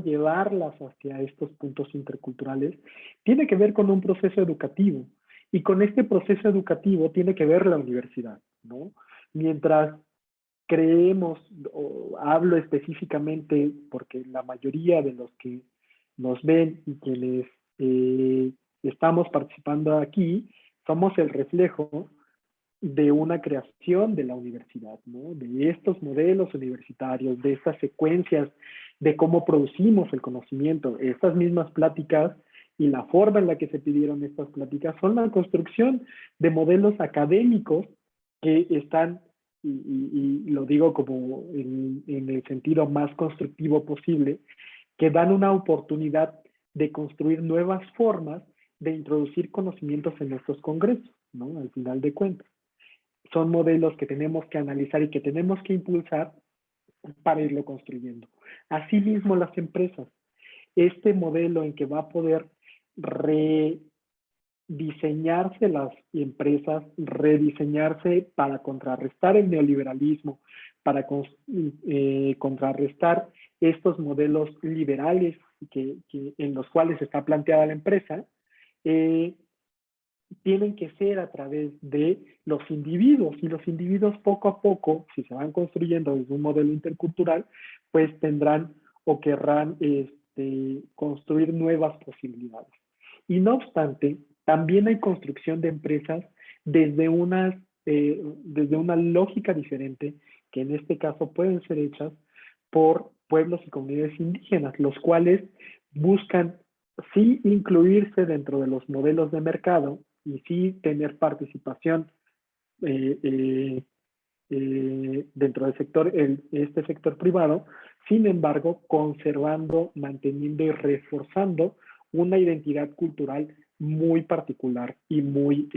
llevarlas hacia estos puntos interculturales tiene que ver con un proceso educativo. Y con este proceso educativo tiene que ver la universidad, ¿no? Mientras creemos, o hablo específicamente porque la mayoría de los que nos ven y quienes estamos participando aquí, somos el reflejo de una creación de la universidad, ¿no? De estos modelos universitarios, de estas secuencias, de cómo producimos el conocimiento. Estas mismas pláticas y la forma en la que se pidieron estas pláticas son la construcción de modelos académicos que están, y lo digo como en el sentido más constructivo posible, que dan una oportunidad de construir nuevas formas de introducir conocimientos en estos congresos, ¿no? Al final de cuentas. Son modelos que tenemos que analizar y que tenemos que impulsar para irlo construyendo. Asimismo, las empresas. Este modelo en que va a poder rediseñarse las empresas, rediseñarse para contrarrestar el neoliberalismo, para contrarrestar estos modelos liberales en los cuales está planteada la empresa, tienen que ser a través de los individuos, y los individuos poco a poco, si se van construyendo desde un modelo intercultural, pues tendrán o querrán construir nuevas posibilidades. Y no obstante, también hay construcción de empresas desde una lógica diferente, que en este caso pueden ser hechas por pueblos y comunidades indígenas, los cuales buscan sí incluirse dentro de los modelos de mercado y sí tener participación dentro del sector, este sector privado, sin embargo, conservando, manteniendo y reforzando una identidad cultural muy particular y muy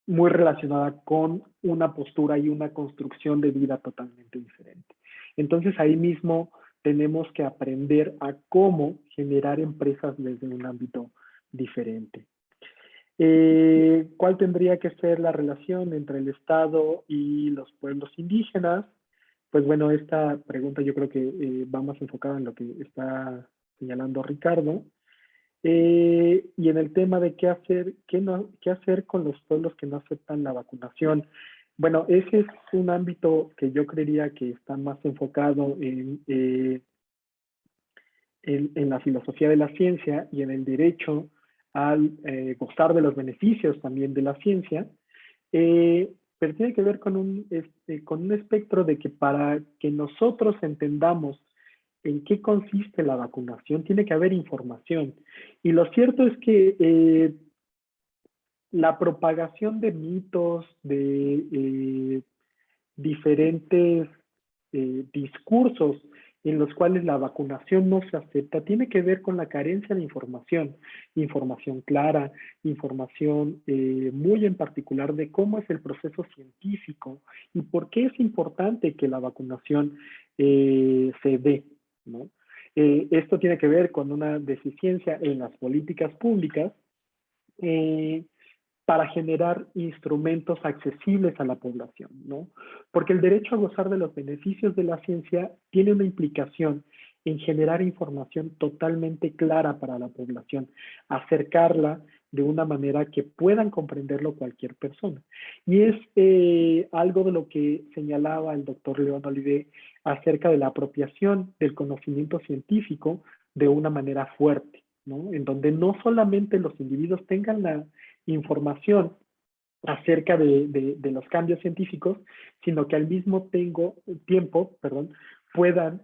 relacionada con una postura y una construcción de vida totalmente diferente. Entonces, ahí mismo tenemos que aprender a cómo generar empresas desde un ámbito diferente. ¿Cuál tendría que ser la relación entre el Estado y los pueblos indígenas? Pues bueno, esta pregunta yo creo que va más enfocada en lo que está señalando Ricardo. Y en el tema de qué hacer con los pueblos que no aceptan la vacunación. Bueno, ese es un ámbito que yo creería que está más enfocado en la filosofía de la ciencia y en el derecho al gozar de los beneficios también de la ciencia, pero tiene que ver con un espectro de que para que nosotros entendamos en qué consiste la vacunación, tiene que haber información. Y lo cierto es que la propagación de mitos, de diferentes discursos en los cuales la vacunación no se acepta, tiene que ver con la carencia de información clara, información muy en particular de cómo es el proceso científico y por qué es importante que la vacunación se dé, ¿no? Esto tiene que ver con una deficiencia en las políticas públicas para generar instrumentos accesibles a la población, ¿no? Porque el derecho a gozar de los beneficios de la ciencia tiene una implicación en generar información totalmente clara para la población, acercarla de una manera que puedan comprenderlo cualquier persona. Y es algo de lo que señalaba el doctor León Olivé acerca de la apropiación del conocimiento científico de una manera fuerte, ¿no? En donde no solamente los individuos tengan la información acerca de los cambios científicos, sino que al mismo tiempo puedan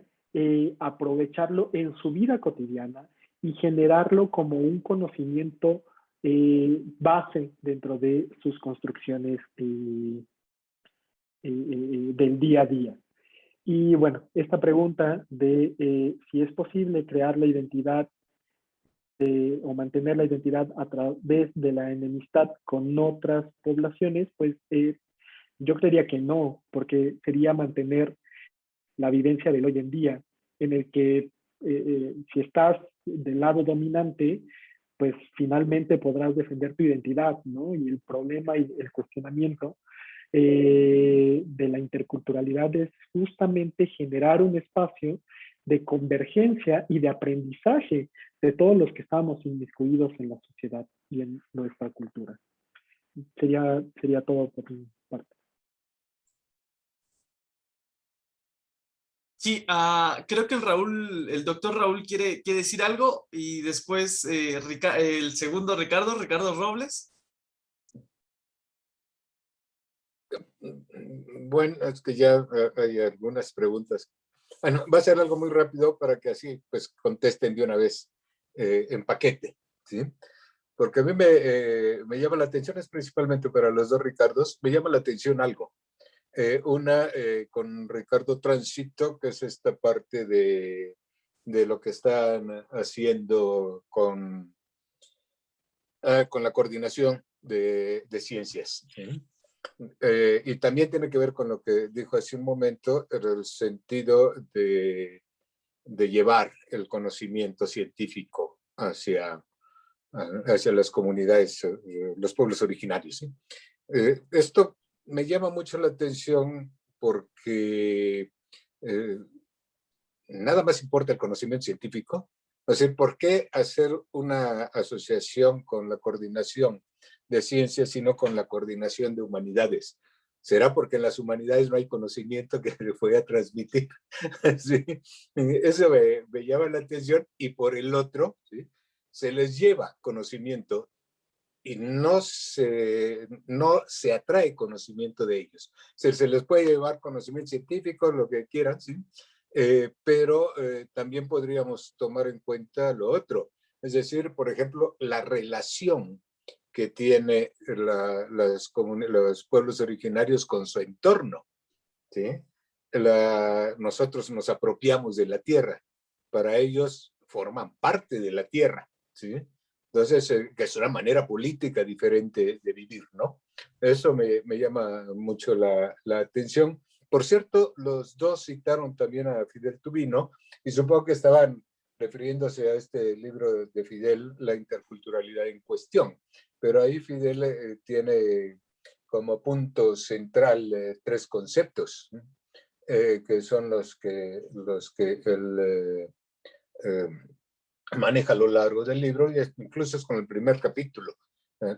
aprovecharlo en su vida cotidiana y generarlo como un conocimiento base dentro de sus construcciones del día a día. Y bueno, esta pregunta de si es posible crear la identidad o mantener la identidad a través de la enemistad con otras poblaciones, pues yo creería que no, porque sería mantener la vivencia del hoy en día, en el que si estás del lado dominante, pues finalmente podrás defender tu identidad, ¿no? Y el problema y el cuestionamiento de la interculturalidad es justamente generar un espacio de convergencia y de aprendizaje de todos los que estamos inmiscuidos en la sociedad y en nuestra cultura. Sería todo por mi parte. Sí, creo que el doctor Raúl quiere decir algo y después el segundo Ricardo Robles. Bueno, es que ya hay algunas preguntas. Bueno, va a ser algo muy rápido para que así pues contesten de una vez en paquete, ¿sí? Porque a mí me llama la atención, es principalmente para los dos Ricardos, me llama la atención algo. Una con Ricardo Tránsito, que es esta parte de lo que están haciendo con la coordinación de ciencias, ¿sí? Y también tiene que ver con lo que dijo hace un momento, el sentido de llevar el conocimiento científico hacia las comunidades, los pueblos originarios, ¿sí? Esto me llama mucho la atención porque nada más importa el conocimiento científico. Es decir, ¿por qué hacer una asociación con la coordinación de ciencias, sino con la coordinación de humanidades? ¿Será porque en las humanidades no hay conocimiento que se pueda transmitir? ¿Sí? Eso me llama la atención. Y por el otro, ¿sí?, se les lleva conocimiento y no se atrae conocimiento de ellos. Se les puede llevar conocimiento científico, lo que quieran, ¿sí? Pero también podríamos tomar en cuenta lo otro. Es decir, por ejemplo, la relación que tiene los pueblos originarios con su entorno, ¿sí? Nosotros nos apropiamos de la tierra. Para ellos forman parte de la tierra, ¿sí? Entonces, que es una manera política diferente de vivir, ¿no? Eso me llama mucho la atención. Por cierto, los dos citaron también a Fidel Tubino, y supongo que estaban refiriéndose a este libro de Fidel, La interculturalidad en cuestión. Pero ahí Fidel tiene como punto central 3 conceptos, que son los que él maneja a lo largo del libro, y incluso es con el primer capítulo.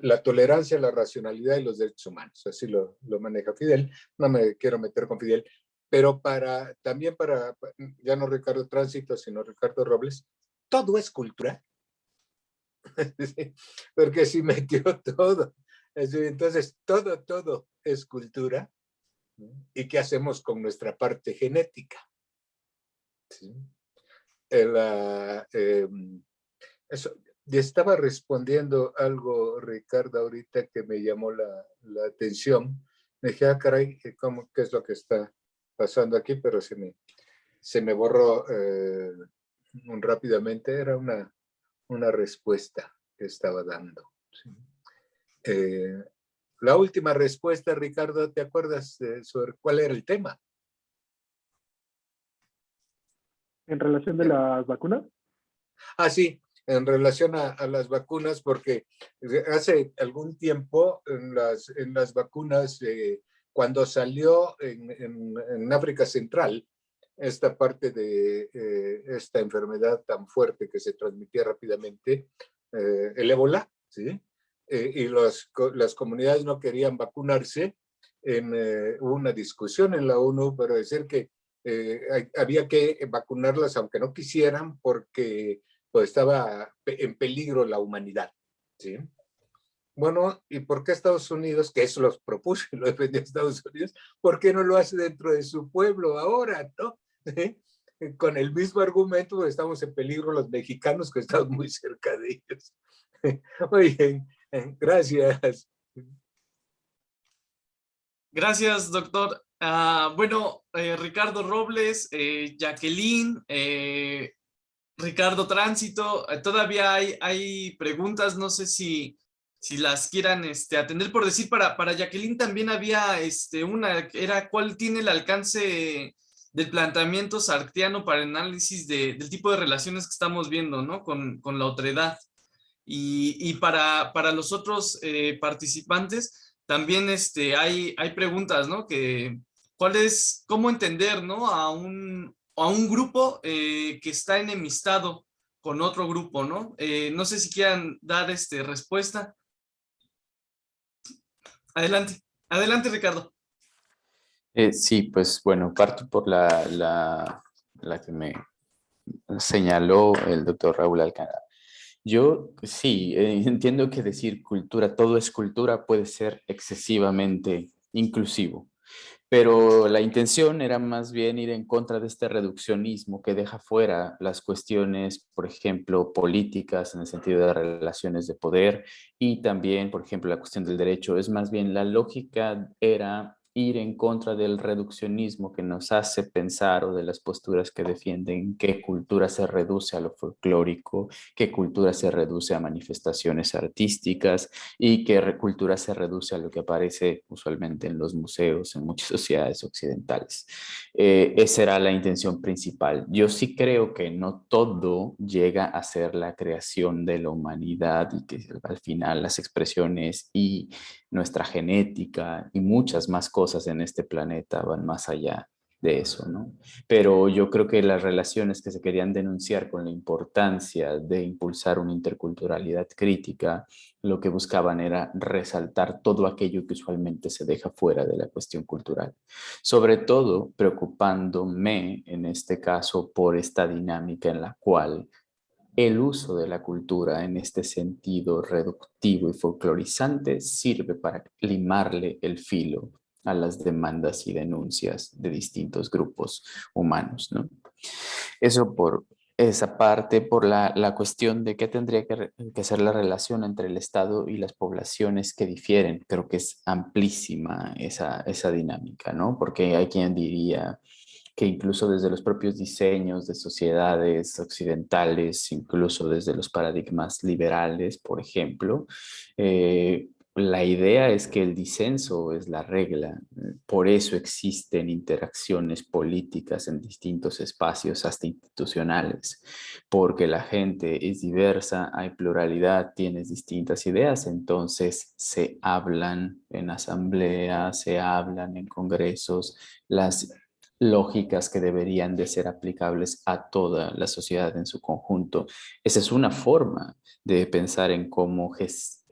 La tolerancia, la racionalidad y los derechos humanos. Así lo maneja Fidel. No me quiero meter con Fidel, pero también para ya no Ricardo Tránsito, sino Ricardo Robles, todo es cultura. Porque sí metió todo. Entonces, todo es cultura. ¿Y qué hacemos con nuestra parte genética? ¿Sí? Eso. Estaba respondiendo algo, Ricardo, ahorita que me llamó la atención. Me dije, caray, ¿qué es lo que está pasando aquí? Pero se me borró rápidamente. Era una respuesta que estaba dando. ¿Sí? La última respuesta, Ricardo, ¿te acuerdas sobre cuál era el tema? ¿En relación de las vacunas? Sí, en relación a las vacunas, porque hace algún tiempo en las vacunas, cuando salió en África Central, esta parte de esta enfermedad tan fuerte que se transmitía rápidamente, el ébola, ¿sí? y las comunidades no querían vacunarse, hubo una discusión en la ONU para decir que había que vacunarlas aunque no quisieran porque pues, estaba en peligro la humanidad, ¿sí? Bueno, ¿y por qué Estados Unidos, que eso los propuso y lo defendió Estados Unidos, por qué no lo hace dentro de su pueblo ahora, ¿no? ¿Sí? Con el mismo argumento, estamos en peligro los mexicanos que estamos muy cerca de ellos. Oye, gracias. Gracias, doctor. Bueno, Ricardo Robles, Jacqueline, Ricardo Tránsito, todavía hay preguntas, no sé si las quieran atender. Por decir, para Jacqueline también había una, era ¿cuál tiene el alcance del planteamiento sartiano para el análisis del tipo de relaciones que estamos viendo, ¿no? Con la otredad? Y para los otros participantes también hay preguntas, ¿no? ¿Cómo entender, ¿no? a un grupo que está enemistado con otro grupo, ¿no? No sé si quieran dar respuesta. Adelante, adelante, Ricardo. Sí, pues bueno, parto por la que me señaló el doctor Raúl Alcántara. Yo sí, entiendo que decir cultura, todo es cultura, puede ser excesivamente inclusivo, pero la intención era más bien ir en contra de este reduccionismo que deja fuera las cuestiones, por ejemplo, políticas en el sentido de relaciones de poder y también, por ejemplo, la cuestión del derecho. Es más bien la lógica era ir en contra del reduccionismo que nos hace pensar o de las posturas que defienden qué cultura se reduce a lo folclórico, qué cultura se reduce a manifestaciones artísticas y qué cultura se reduce a lo que aparece usualmente en los museos, en muchas sociedades occidentales. Esa era la intención principal. Yo sí creo que no todo llega a ser la creación de la humanidad y que al final las expresiones y nuestra genética y muchas más cosas en este planeta van más allá de eso, ¿no? Pero yo creo que las relaciones que se querían denunciar con la importancia de impulsar una interculturalidad crítica, lo que buscaban era resaltar todo aquello que usualmente se deja fuera de la cuestión cultural. Sobre todo preocupándome en este caso por esta dinámica en la cual el uso de la cultura en este sentido reductivo y folclorizante sirve para limarle el filo a las demandas y denuncias de distintos grupos humanos, ¿no? Eso por esa parte, por la cuestión de qué tendría que ser la relación entre el Estado y las poblaciones que difieren. Creo que es amplísima esa dinámica, ¿no? Porque hay quien diría que incluso desde los propios diseños de sociedades occidentales, incluso desde los paradigmas liberales, por ejemplo, la idea es que el disenso es la regla. Por eso existen interacciones políticas en distintos espacios, hasta institucionales, porque la gente es diversa, hay pluralidad, tienes distintas ideas, entonces se hablan en asambleas, se hablan en congresos, las lógicas que deberían de ser aplicables a toda la sociedad en su conjunto. Esa es una forma de pensar en cómo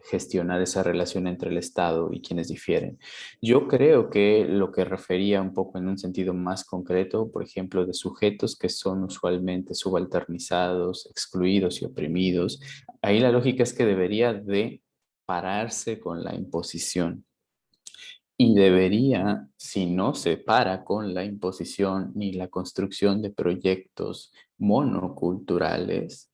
gestionar esa relación entre el Estado y quienes difieren. Yo creo que lo que refería un poco en un sentido más concreto, por ejemplo, de sujetos que son usualmente subalternizados, excluidos y oprimidos, ahí la lógica es que debería de pararse con la imposición. Y debería, si no se para con la imposición ni la construcción de proyectos monoculturales,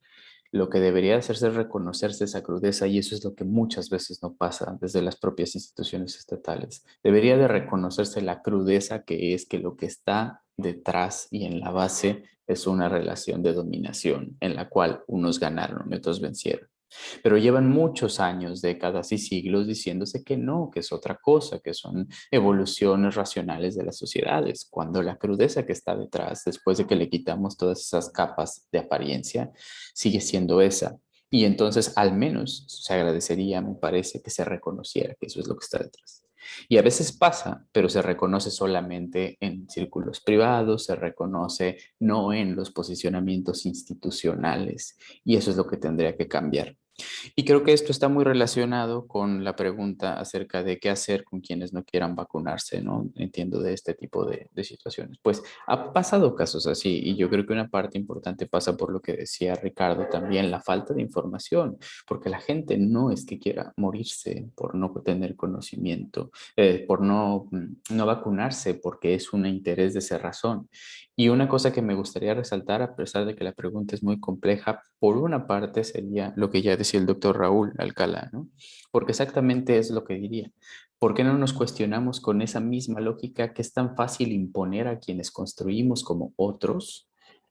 lo que debería hacerse es reconocerse esa crudeza y eso es lo que muchas veces no pasa desde las propias instituciones estatales. Debería de reconocerse la crudeza que es que lo que está detrás y en la base es una relación de dominación en la cual unos ganaron y otros vencieron. Pero llevan muchos años, décadas y siglos diciéndose que no, que es otra cosa, que son evoluciones racionales de las sociedades, cuando la crudeza que está detrás, después de que le quitamos todas esas capas de apariencia, sigue siendo esa. Y entonces al menos se agradecería, me parece, que se reconociera que eso es lo que está detrás. Y a veces pasa, pero se reconoce solamente en círculos privados, se reconoce no en los posicionamientos institucionales. Y eso es lo que tendría que cambiar. Y creo que esto está muy relacionado con la pregunta acerca de qué hacer con quienes no quieran vacunarse, ¿no? Entiendo de este tipo de situaciones. Pues ha pasado casos así y yo creo que una parte importante pasa por lo que decía Ricardo también, la falta de información, porque la gente no es que quiera morirse por no tener conocimiento, por no vacunarse, porque es un interés de cerrazón. Y una cosa que me gustaría resaltar, a pesar de que la pregunta es muy compleja, por una parte sería lo que ya decía el doctor Raúl Alcalá, ¿no? Porque exactamente es lo que diría. ¿Por qué no nos cuestionamos con esa misma lógica que es tan fácil imponer a quienes construimos como otros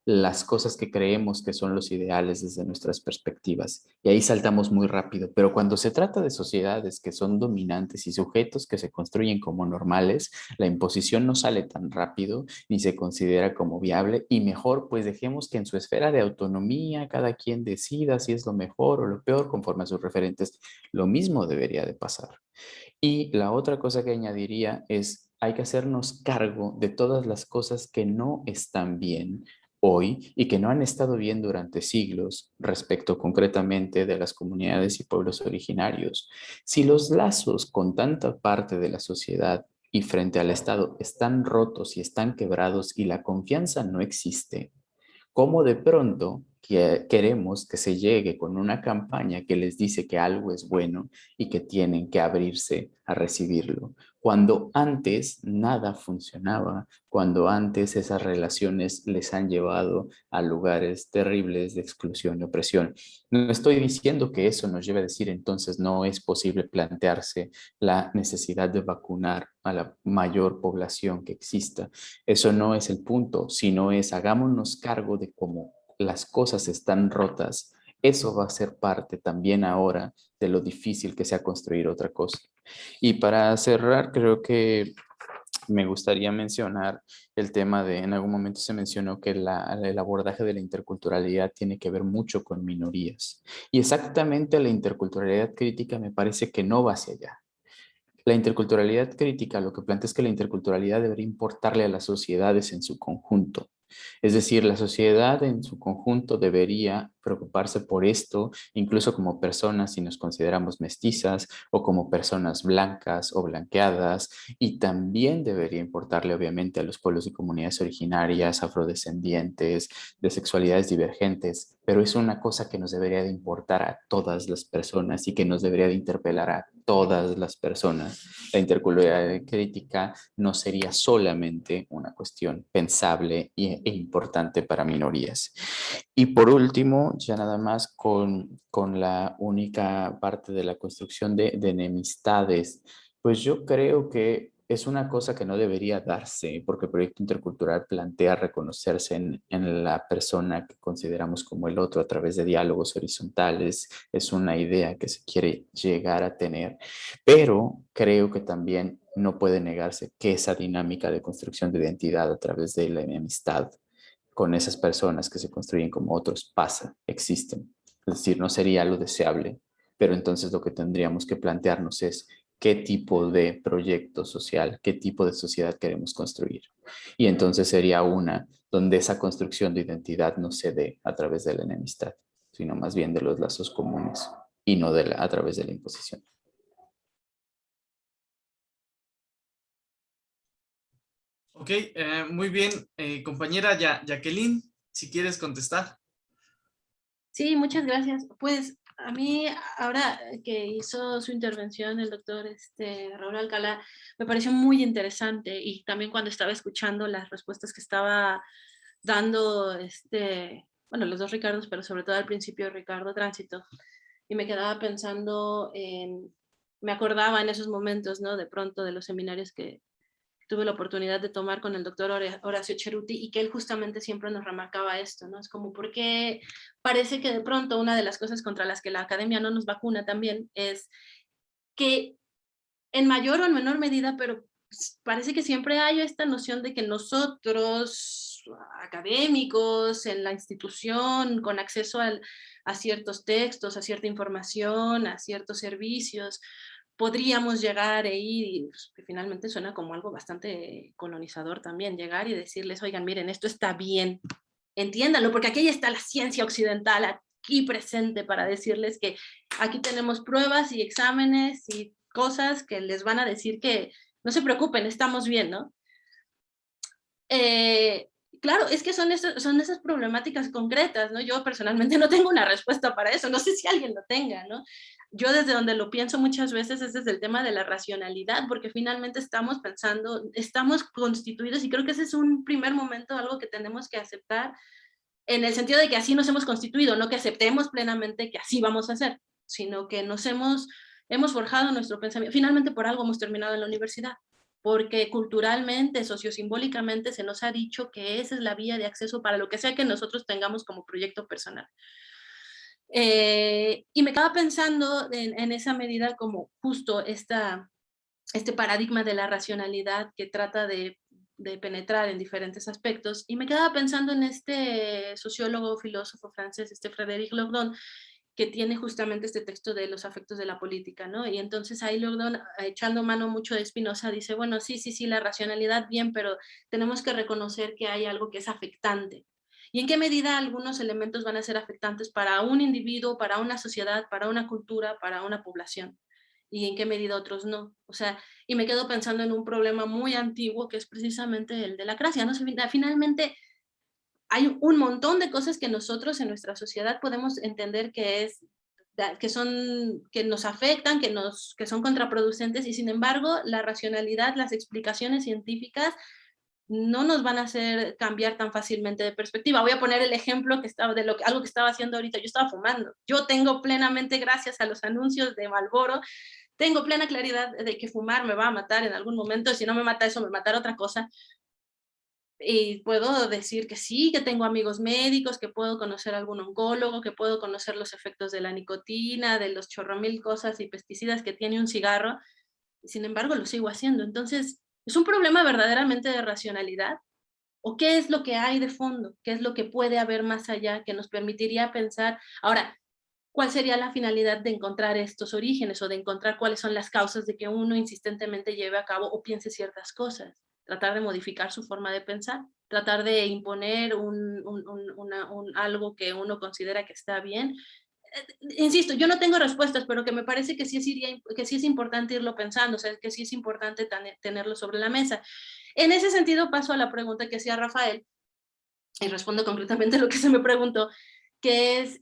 las cosas que creemos que son los ideales desde nuestras perspectivas? Y ahí saltamos muy rápido. Pero cuando se trata de sociedades que son dominantes y sujetos que se construyen como normales, la imposición no sale tan rápido ni se considera como viable y mejor pues dejemos que en su esfera de autonomía cada quien decida si es lo mejor o lo peor conforme a sus referentes. Lo mismo debería de pasar. Y la otra cosa que añadiría es, hay que hacernos cargo de todas las cosas que no están bien hoy y que no han estado bien durante siglos respecto concretamente de las comunidades y pueblos originarios. Si los lazos con tanta parte de la sociedad y frente al Estado están rotos y están quebrados y la confianza no existe, cómo de pronto queremos que se llegue con una campaña que les dice que algo es bueno y que tienen que abrirse a recibirlo, cuando antes nada funcionaba, cuando antes esas relaciones les han llevado a lugares terribles de exclusión y opresión. No estoy diciendo que eso nos lleve a decir entonces no es posible plantearse la necesidad de vacunar a la mayor población que exista. Eso no es el punto, sino es hagámonos cargo de cómo las cosas están rotas. Eso va a ser parte también ahora de lo difícil que sea construir otra cosa. Y para cerrar, creo que me gustaría mencionar el tema de, en algún momento se mencionó que el abordaje de la interculturalidad tiene que ver mucho con minorías. Y exactamente la interculturalidad crítica me parece que no va hacia allá. La interculturalidad crítica lo que plantea es que la interculturalidad debería importarle a las sociedades en su conjunto. Es decir, la sociedad en su conjunto debería preocuparse por esto, incluso como personas, si nos consideramos mestizas, o como personas blancas o blanqueadas, y también debería importarle, obviamente, a los pueblos y comunidades originarias, afrodescendientes, de sexualidades divergentes, pero es una cosa que nos debería de importar a todas las personas y que nos debería de interpelar a todas las personas. La interculturalidad crítica no sería solamente una cuestión pensable e importante para minorías. Y por último, ya nada más con la única parte de la construcción de enemistades, pues yo creo que es una cosa que no debería darse, porque el proyecto intercultural plantea reconocerse en la persona que consideramos como el otro a través de diálogos horizontales. Es una idea que se quiere llegar a tener, pero creo que también no puede negarse que esa dinámica de construcción de identidad a través de la enemistad con esas personas que se construyen como otros pasa, existen. Es decir, no sería lo deseable, pero entonces lo que tendríamos que plantearnos es qué tipo de proyecto social, qué tipo de sociedad queremos construir. Y entonces sería una donde esa construcción de identidad no se dé a través de la enemistad, sino más bien de los lazos comunes y no a través de la imposición. Ok, muy bien, compañera Jacqueline, si quieres contestar. Sí, muchas gracias. Pues a mí, ahora que hizo su intervención el doctor Raúl Alcalá, me pareció muy interesante y también cuando estaba escuchando las respuestas que estaba dando, bueno, los dos Ricardos, pero sobre todo al principio Ricardo Tránsito, y me quedaba pensando me acordaba en esos momentos, ¿no? De pronto de los seminarios que tuve la oportunidad de tomar con el doctor Horacio Ceruti y que él justamente siempre nos remarcaba esto, ¿no? Es como porque parece que de pronto una de las cosas contra las que la academia no nos vacuna también es que en mayor o en menor medida, pero parece que siempre hay esta noción de que nosotros, académicos, en la institución, con acceso a ciertos textos, a cierta información, a ciertos servicios, podríamos llegar e ir, y pues, que finalmente suena como algo bastante colonizador también, llegar y decirles, oigan, miren, esto está bien, entiéndanlo, porque aquí está la ciencia occidental, aquí presente para decirles que aquí tenemos pruebas y exámenes y cosas que les van a decir que no se preocupen, estamos bien, ¿no? Claro, es que son esas problemáticas concretas, ¿no? Yo personalmente no tengo una respuesta para eso, no sé si alguien lo tenga, ¿no? Yo desde donde lo pienso muchas veces es desde el tema de la racionalidad, porque finalmente estamos pensando, estamos constituidos, y creo que ese es un primer momento, algo que tenemos que aceptar, en el sentido de que así nos hemos constituido, no que aceptemos plenamente que así vamos a hacer, sino que hemos forjado nuestro pensamiento. Finalmente por algo hemos terminado en la universidad, porque culturalmente, sociosimbólicamente se nos ha dicho que esa es la vía de acceso para lo que sea que nosotros tengamos como proyecto personal. Y me quedaba pensando en esa medida como justo este paradigma de la racionalidad que trata de penetrar en diferentes aspectos, y me quedaba pensando en este sociólogo, filósofo francés, Frédéric Lordon, que tiene justamente este texto de los afectos de la política, ¿no? Y entonces ahí Lordon, echando mano mucho de Spinoza, dice, bueno, sí, la racionalidad bien, pero tenemos que reconocer que hay algo que es afectante. ¿Y en qué medida algunos elementos van a ser afectantes para un individuo, para una sociedad, para una cultura, para una población? Y en qué medida otros no. O sea, y me quedo pensando en un problema muy antiguo que es precisamente el de la gracia, ¿no? Finalmente, hay un montón de cosas que nosotros en nuestra sociedad podemos entender que nos afectan, que son contraproducentes, y sin embargo, la racionalidad, las explicaciones científicas no nos van a hacer cambiar tan fácilmente de perspectiva. Voy a poner el ejemplo algo que estaba haciendo ahorita. Yo estaba fumando. Yo tengo plenamente, gracias a los anuncios de Marlboro, tengo plena claridad de que fumar me va a matar en algún momento. Si no me mata eso, me matará otra cosa. Y puedo decir que sí, que tengo amigos médicos, que puedo conocer a algún oncólogo, que puedo conocer los efectos de la nicotina, de los chorromil cosas y pesticidas que tiene un cigarro, y sin embargo lo sigo haciendo. Entonces, ¿es un problema verdaderamente de racionalidad? ¿O qué es lo que hay de fondo? ¿Qué es lo que puede haber más allá que nos permitiría pensar? Ahora, ¿cuál sería la finalidad de encontrar estos orígenes o de encontrar cuáles son las causas de que uno insistentemente lleve a cabo o piense ciertas cosas? Tratar de modificar su forma de pensar, tratar de imponer algo que uno considera que está bien. Insisto, yo no tengo respuestas, pero que me parece que sí es importante irlo pensando, o sea, que sí es importante tenerlo sobre la mesa. En ese sentido paso a la pregunta que hacía Rafael, y respondo concretamente lo que se me preguntó, que es,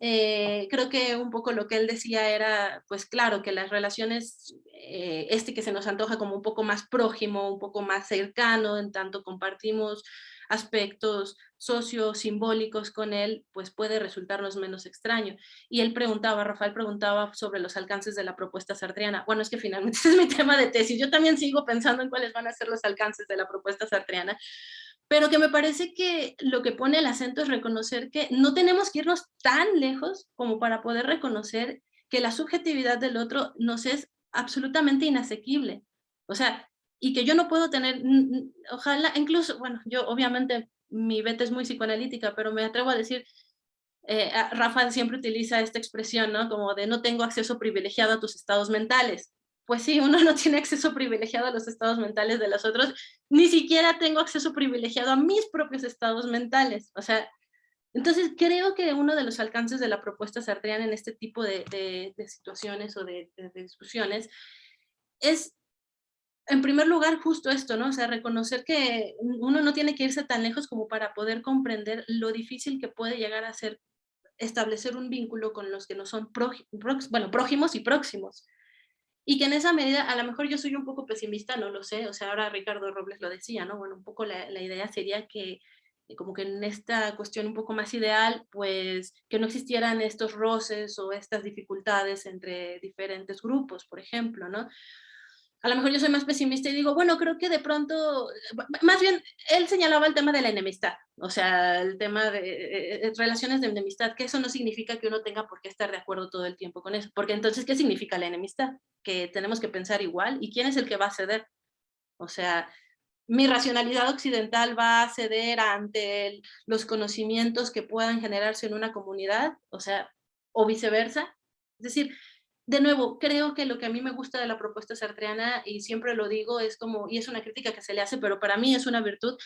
creo que un poco lo que él decía era, pues claro, que las relaciones, que se nos antoja como un poco más prójimo, un poco más cercano, en tanto compartimos aspectos sociosimbólicos con él, pues puede resultarnos menos extraño. Y Rafael preguntaba sobre los alcances de la propuesta sartreana. Bueno, es que finalmente ese es mi tema de tesis. Yo también sigo pensando en cuáles van a ser los alcances de la propuesta sartreana, pero que me parece que lo que pone el acento es reconocer que no tenemos que irnos tan lejos como para poder reconocer que la subjetividad del otro nos es absolutamente inasequible. O sea, y que yo no puedo tener, ojalá, incluso, bueno, yo obviamente mi beta es muy psicoanalítica, pero me atrevo a decir, Rafa siempre utiliza esta expresión, ¿no? Como de no tengo acceso privilegiado a tus estados mentales. Pues sí, uno no tiene acceso privilegiado a los estados mentales de los otros, ni siquiera tengo acceso privilegiado a mis propios estados mentales. O sea, entonces creo que uno de los alcances de la propuesta sartreana en este tipo de situaciones o de discusiones es, en primer lugar, justo esto, ¿no? O sea, reconocer que uno no tiene que irse tan lejos como para poder comprender lo difícil que puede llegar a ser establecer un vínculo con los que no son prójimos y próximos. Y que en esa medida, a lo mejor yo soy un poco pesimista, no lo sé, o sea, ahora Ricardo Robles lo decía, ¿no? Bueno, un poco la idea sería que como que en esta cuestión un poco más ideal, pues que no existieran estos roces o estas dificultades entre diferentes grupos, por ejemplo, ¿no? A lo mejor yo soy más pesimista y digo, bueno, creo que de pronto, más bien, él señalaba el tema de la enemistad, o sea, el tema de relaciones de enemistad, que eso no significa que uno tenga por qué estar de acuerdo todo el tiempo con eso, porque entonces, ¿qué significa la enemistad? Que tenemos que pensar igual, ¿y quién es el que va a ceder? O sea, mi racionalidad occidental va a ceder ante los conocimientos que puedan generarse en una comunidad, o sea, o viceversa. Es decir, de nuevo, creo que lo que a mí me gusta de la propuesta sartreana, y siempre lo digo, es como, y es una crítica que se le hace, pero para mí es una virtud,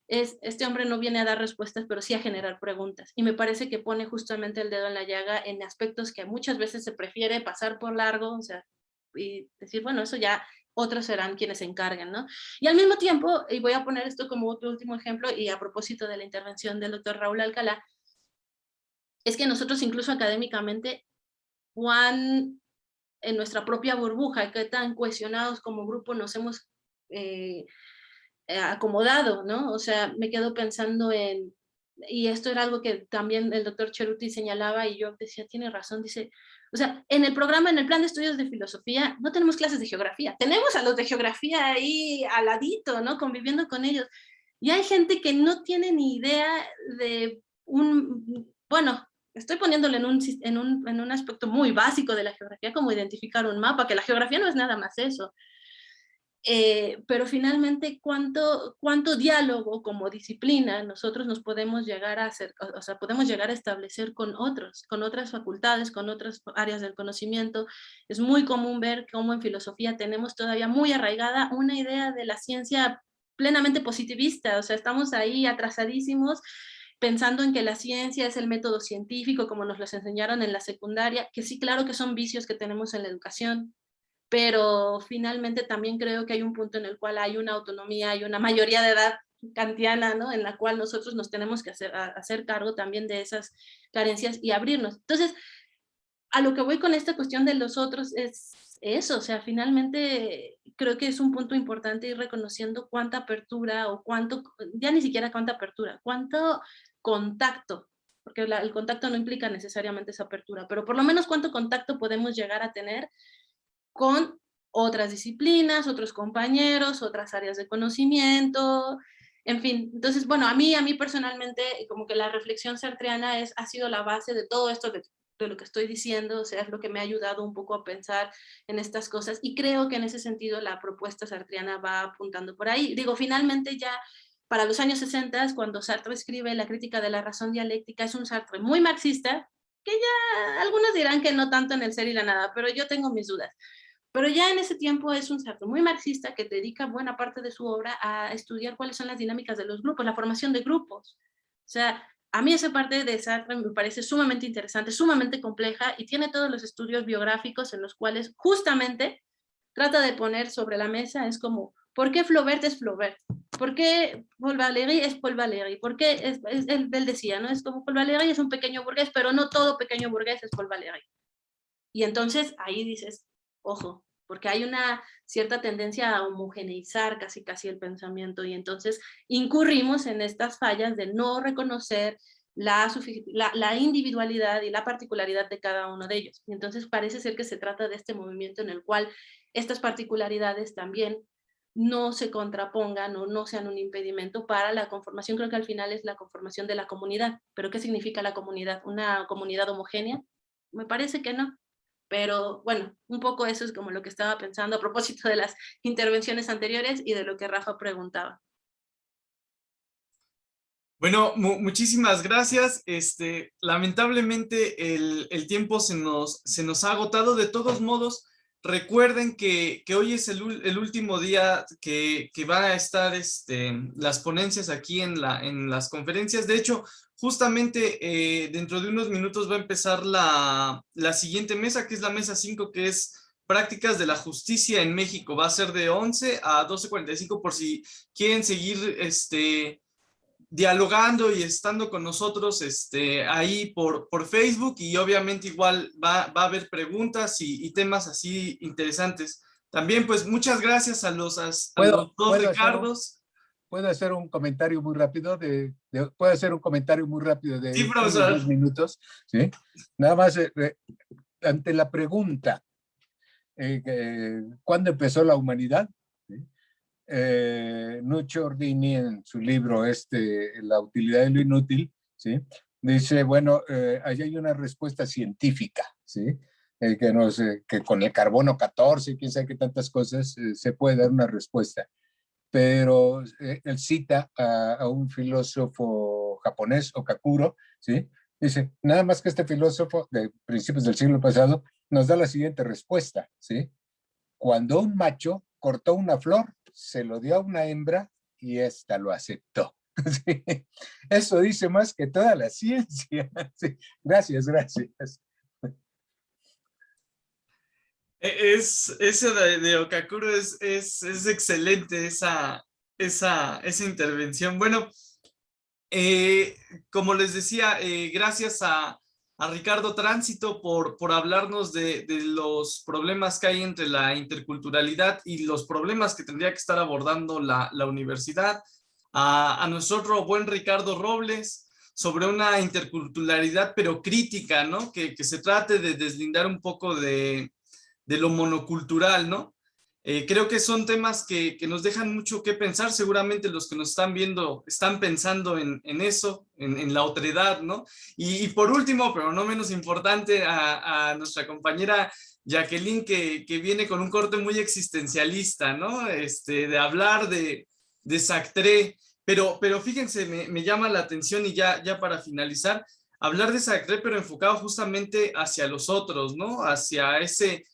este hombre no viene a dar respuestas, pero sí a generar preguntas. Y me parece que pone justamente el dedo en la llaga en aspectos que muchas veces se prefiere pasar por largo, o sea, y decir, bueno, eso ya otros serán quienes se encarguen, ¿no? Y al mismo tiempo, y voy a poner esto como otro último ejemplo, y a propósito de la intervención del doctor Raúl Alcalá, es que nosotros incluso académicamente, en nuestra propia burbuja, qué tan cohesionados como grupo nos hemos acomodado, ¿no? O sea, me quedo pensando y esto era algo que también el doctor Cheruti señalaba y yo decía, tiene razón, dice, o sea, en el programa, en el plan de estudios de filosofía, no tenemos clases de geografía, tenemos a los de geografía ahí al ladito, ¿no? Conviviendo con ellos. Y hay gente que no tiene ni idea de bueno, estoy poniéndolo en un aspecto muy básico de la geografía, como identificar un mapa, que la geografía no es nada más eso. Pero finalmente, ¿cuánto diálogo como disciplina nosotros nos podemos llegar a hacer, o sea, podemos llegar a establecer con otros, con otras facultades, con otras áreas del conocimiento? Es muy común ver cómo en filosofía tenemos todavía muy arraigada una idea de la ciencia plenamente positivista, o sea, estamos ahí atrasadísimos pensando en que la ciencia es el método científico, como nos los enseñaron en la secundaria, que sí, claro que son vicios que tenemos en la educación, pero finalmente también creo que hay un punto en el cual hay una autonomía, hay una mayoría de edad kantiana, ¿no? En la cual nosotros nos tenemos que hacer cargo también de esas carencias y abrirnos. Entonces, a lo que voy con esta cuestión de los otros es eso, o sea, finalmente creo que es un punto importante ir reconociendo cuánta apertura o cuánto, ya ni siquiera cuánta apertura, cuánto contacto, porque el contacto no implica necesariamente esa apertura, pero por lo menos cuánto contacto podemos llegar a tener con otras disciplinas, otros compañeros, otras áreas de conocimiento, en fin. Entonces, bueno, a mí personalmente, como que la reflexión sartreana ha sido la base de todo esto de lo que estoy diciendo, o sea, es lo que me ha ayudado un poco a pensar en estas cosas, y creo que en ese sentido la propuesta sartreana va apuntando por ahí. Digo, finalmente ya para los años 60, cuando Sartre escribe La crítica de la razón dialéctica, es un Sartre muy marxista, que ya algunos dirán que no tanto en El ser y la nada, pero yo tengo mis dudas. Pero ya en ese tiempo es un Sartre muy marxista que dedica buena parte de su obra a estudiar cuáles son las dinámicas de los grupos, la formación de grupos. O sea, a mí esa parte de Sartre me parece sumamente interesante, sumamente compleja, y tiene todos los estudios biográficos en los cuales justamente trata de poner sobre la mesa, es como, ¿por qué Flaubert es Flaubert? ¿Por qué Paul Valéry es Paul Valéry? ¿Por qué él decía, ¿no? Es como Paul Valéry es un pequeño burgués, pero no todo pequeño burgués es Paul Valéry. Y entonces ahí dices, ojo, porque hay una cierta tendencia a homogeneizar casi el pensamiento, y entonces incurrimos en estas fallas de no reconocer la individualidad y la particularidad de cada uno de ellos. Y entonces parece ser que se trata de este movimiento en el cual estas particularidades también no se contrapongan o no sean un impedimento para la conformación. Creo que al final es la conformación de la comunidad. ¿Pero qué significa la comunidad? ¿Una comunidad homogénea? Me parece que no. Pero bueno, un poco eso es como lo que estaba pensando a propósito de las intervenciones anteriores y de lo que Rafa preguntaba. Bueno, muchísimas gracias. Lamentablemente el tiempo se nos ha agotado. De todos modos, recuerden que hoy es el último día que van a estar las ponencias aquí en las conferencias. De hecho, justamente dentro de unos minutos va a empezar la siguiente mesa, que es la mesa 5, que es Prácticas de la Justicia en México. Va a ser de 11 a 12:45 por si quieren seguir dialogando y estando con nosotros ahí por Facebook, y obviamente igual va a haber preguntas y temas así interesantes. También pues muchas gracias a los dos Ricardos. ¿Puedo hacer un comentario muy rápido? ¿Puedo hacer un comentario muy rápido de Sí, profesor. 2 minutos? ¿Sí? Nada más ante la pregunta, ¿cuándo empezó la humanidad? ¿Sí? Nuccio Ordini en su libro La utilidad de lo inútil, ¿sí? Dice, bueno, ahí hay una respuesta científica, ¿sí? Que con el carbono 14, quién sabe qué tantas cosas, se puede dar una respuesta. Pero él cita a un filósofo japonés, Okakuro, ¿sí? Dice, nada más que este filósofo de principios del siglo pasado nos da la siguiente respuesta, ¿sí? Cuando un macho cortó una flor, se lo dio a una hembra y ésta lo aceptó. Sí, eso dice más que toda la ciencia. Sí, gracias, gracias. Ese de Okakuro es excelente esa intervención. Bueno, como les decía, gracias a Ricardo Tránsito por hablarnos de los problemas que hay entre la interculturalidad y los problemas que tendría que estar abordando la universidad. A nuestro buen Ricardo Robles sobre una interculturalidad pero crítica, ¿no? Que se trate de deslindar un poco de lo monocultural, ¿no? Creo que son temas que nos dejan mucho que pensar. Seguramente los que nos están viendo están pensando en eso, en la otredad, ¿no? Y por último, pero no menos importante, a nuestra compañera Jacqueline, que viene con un corte muy existencialista, ¿no? De hablar de Sartre. Pero fíjense, me llama la atención y ya para finalizar, hablar de Sartre, pero enfocado justamente hacia los otros, ¿no? Hacia ese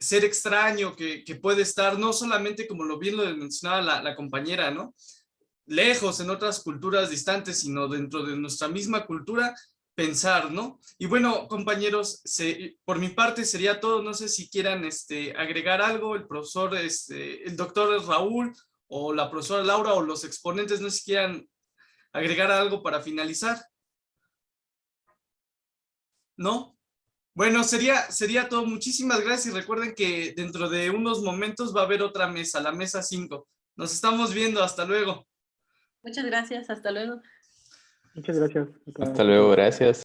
ser extraño que puede estar, no solamente como lo bien lo mencionaba la compañera, ¿no? Lejos en otras culturas distantes, sino dentro de nuestra misma cultura, pensar, ¿no? Y bueno, compañeros, por mi parte sería todo. No sé si quieran agregar algo, el profesor, el doctor Raúl o la profesora Laura o los exponentes, no sé si quieran agregar algo para finalizar. ¿No? Bueno, sería todo. Muchísimas gracias y recuerden que dentro de unos momentos va a haber otra mesa, la mesa 5. Nos estamos viendo, hasta luego. Muchas gracias, hasta luego. Muchas gracias. Hasta luego, gracias.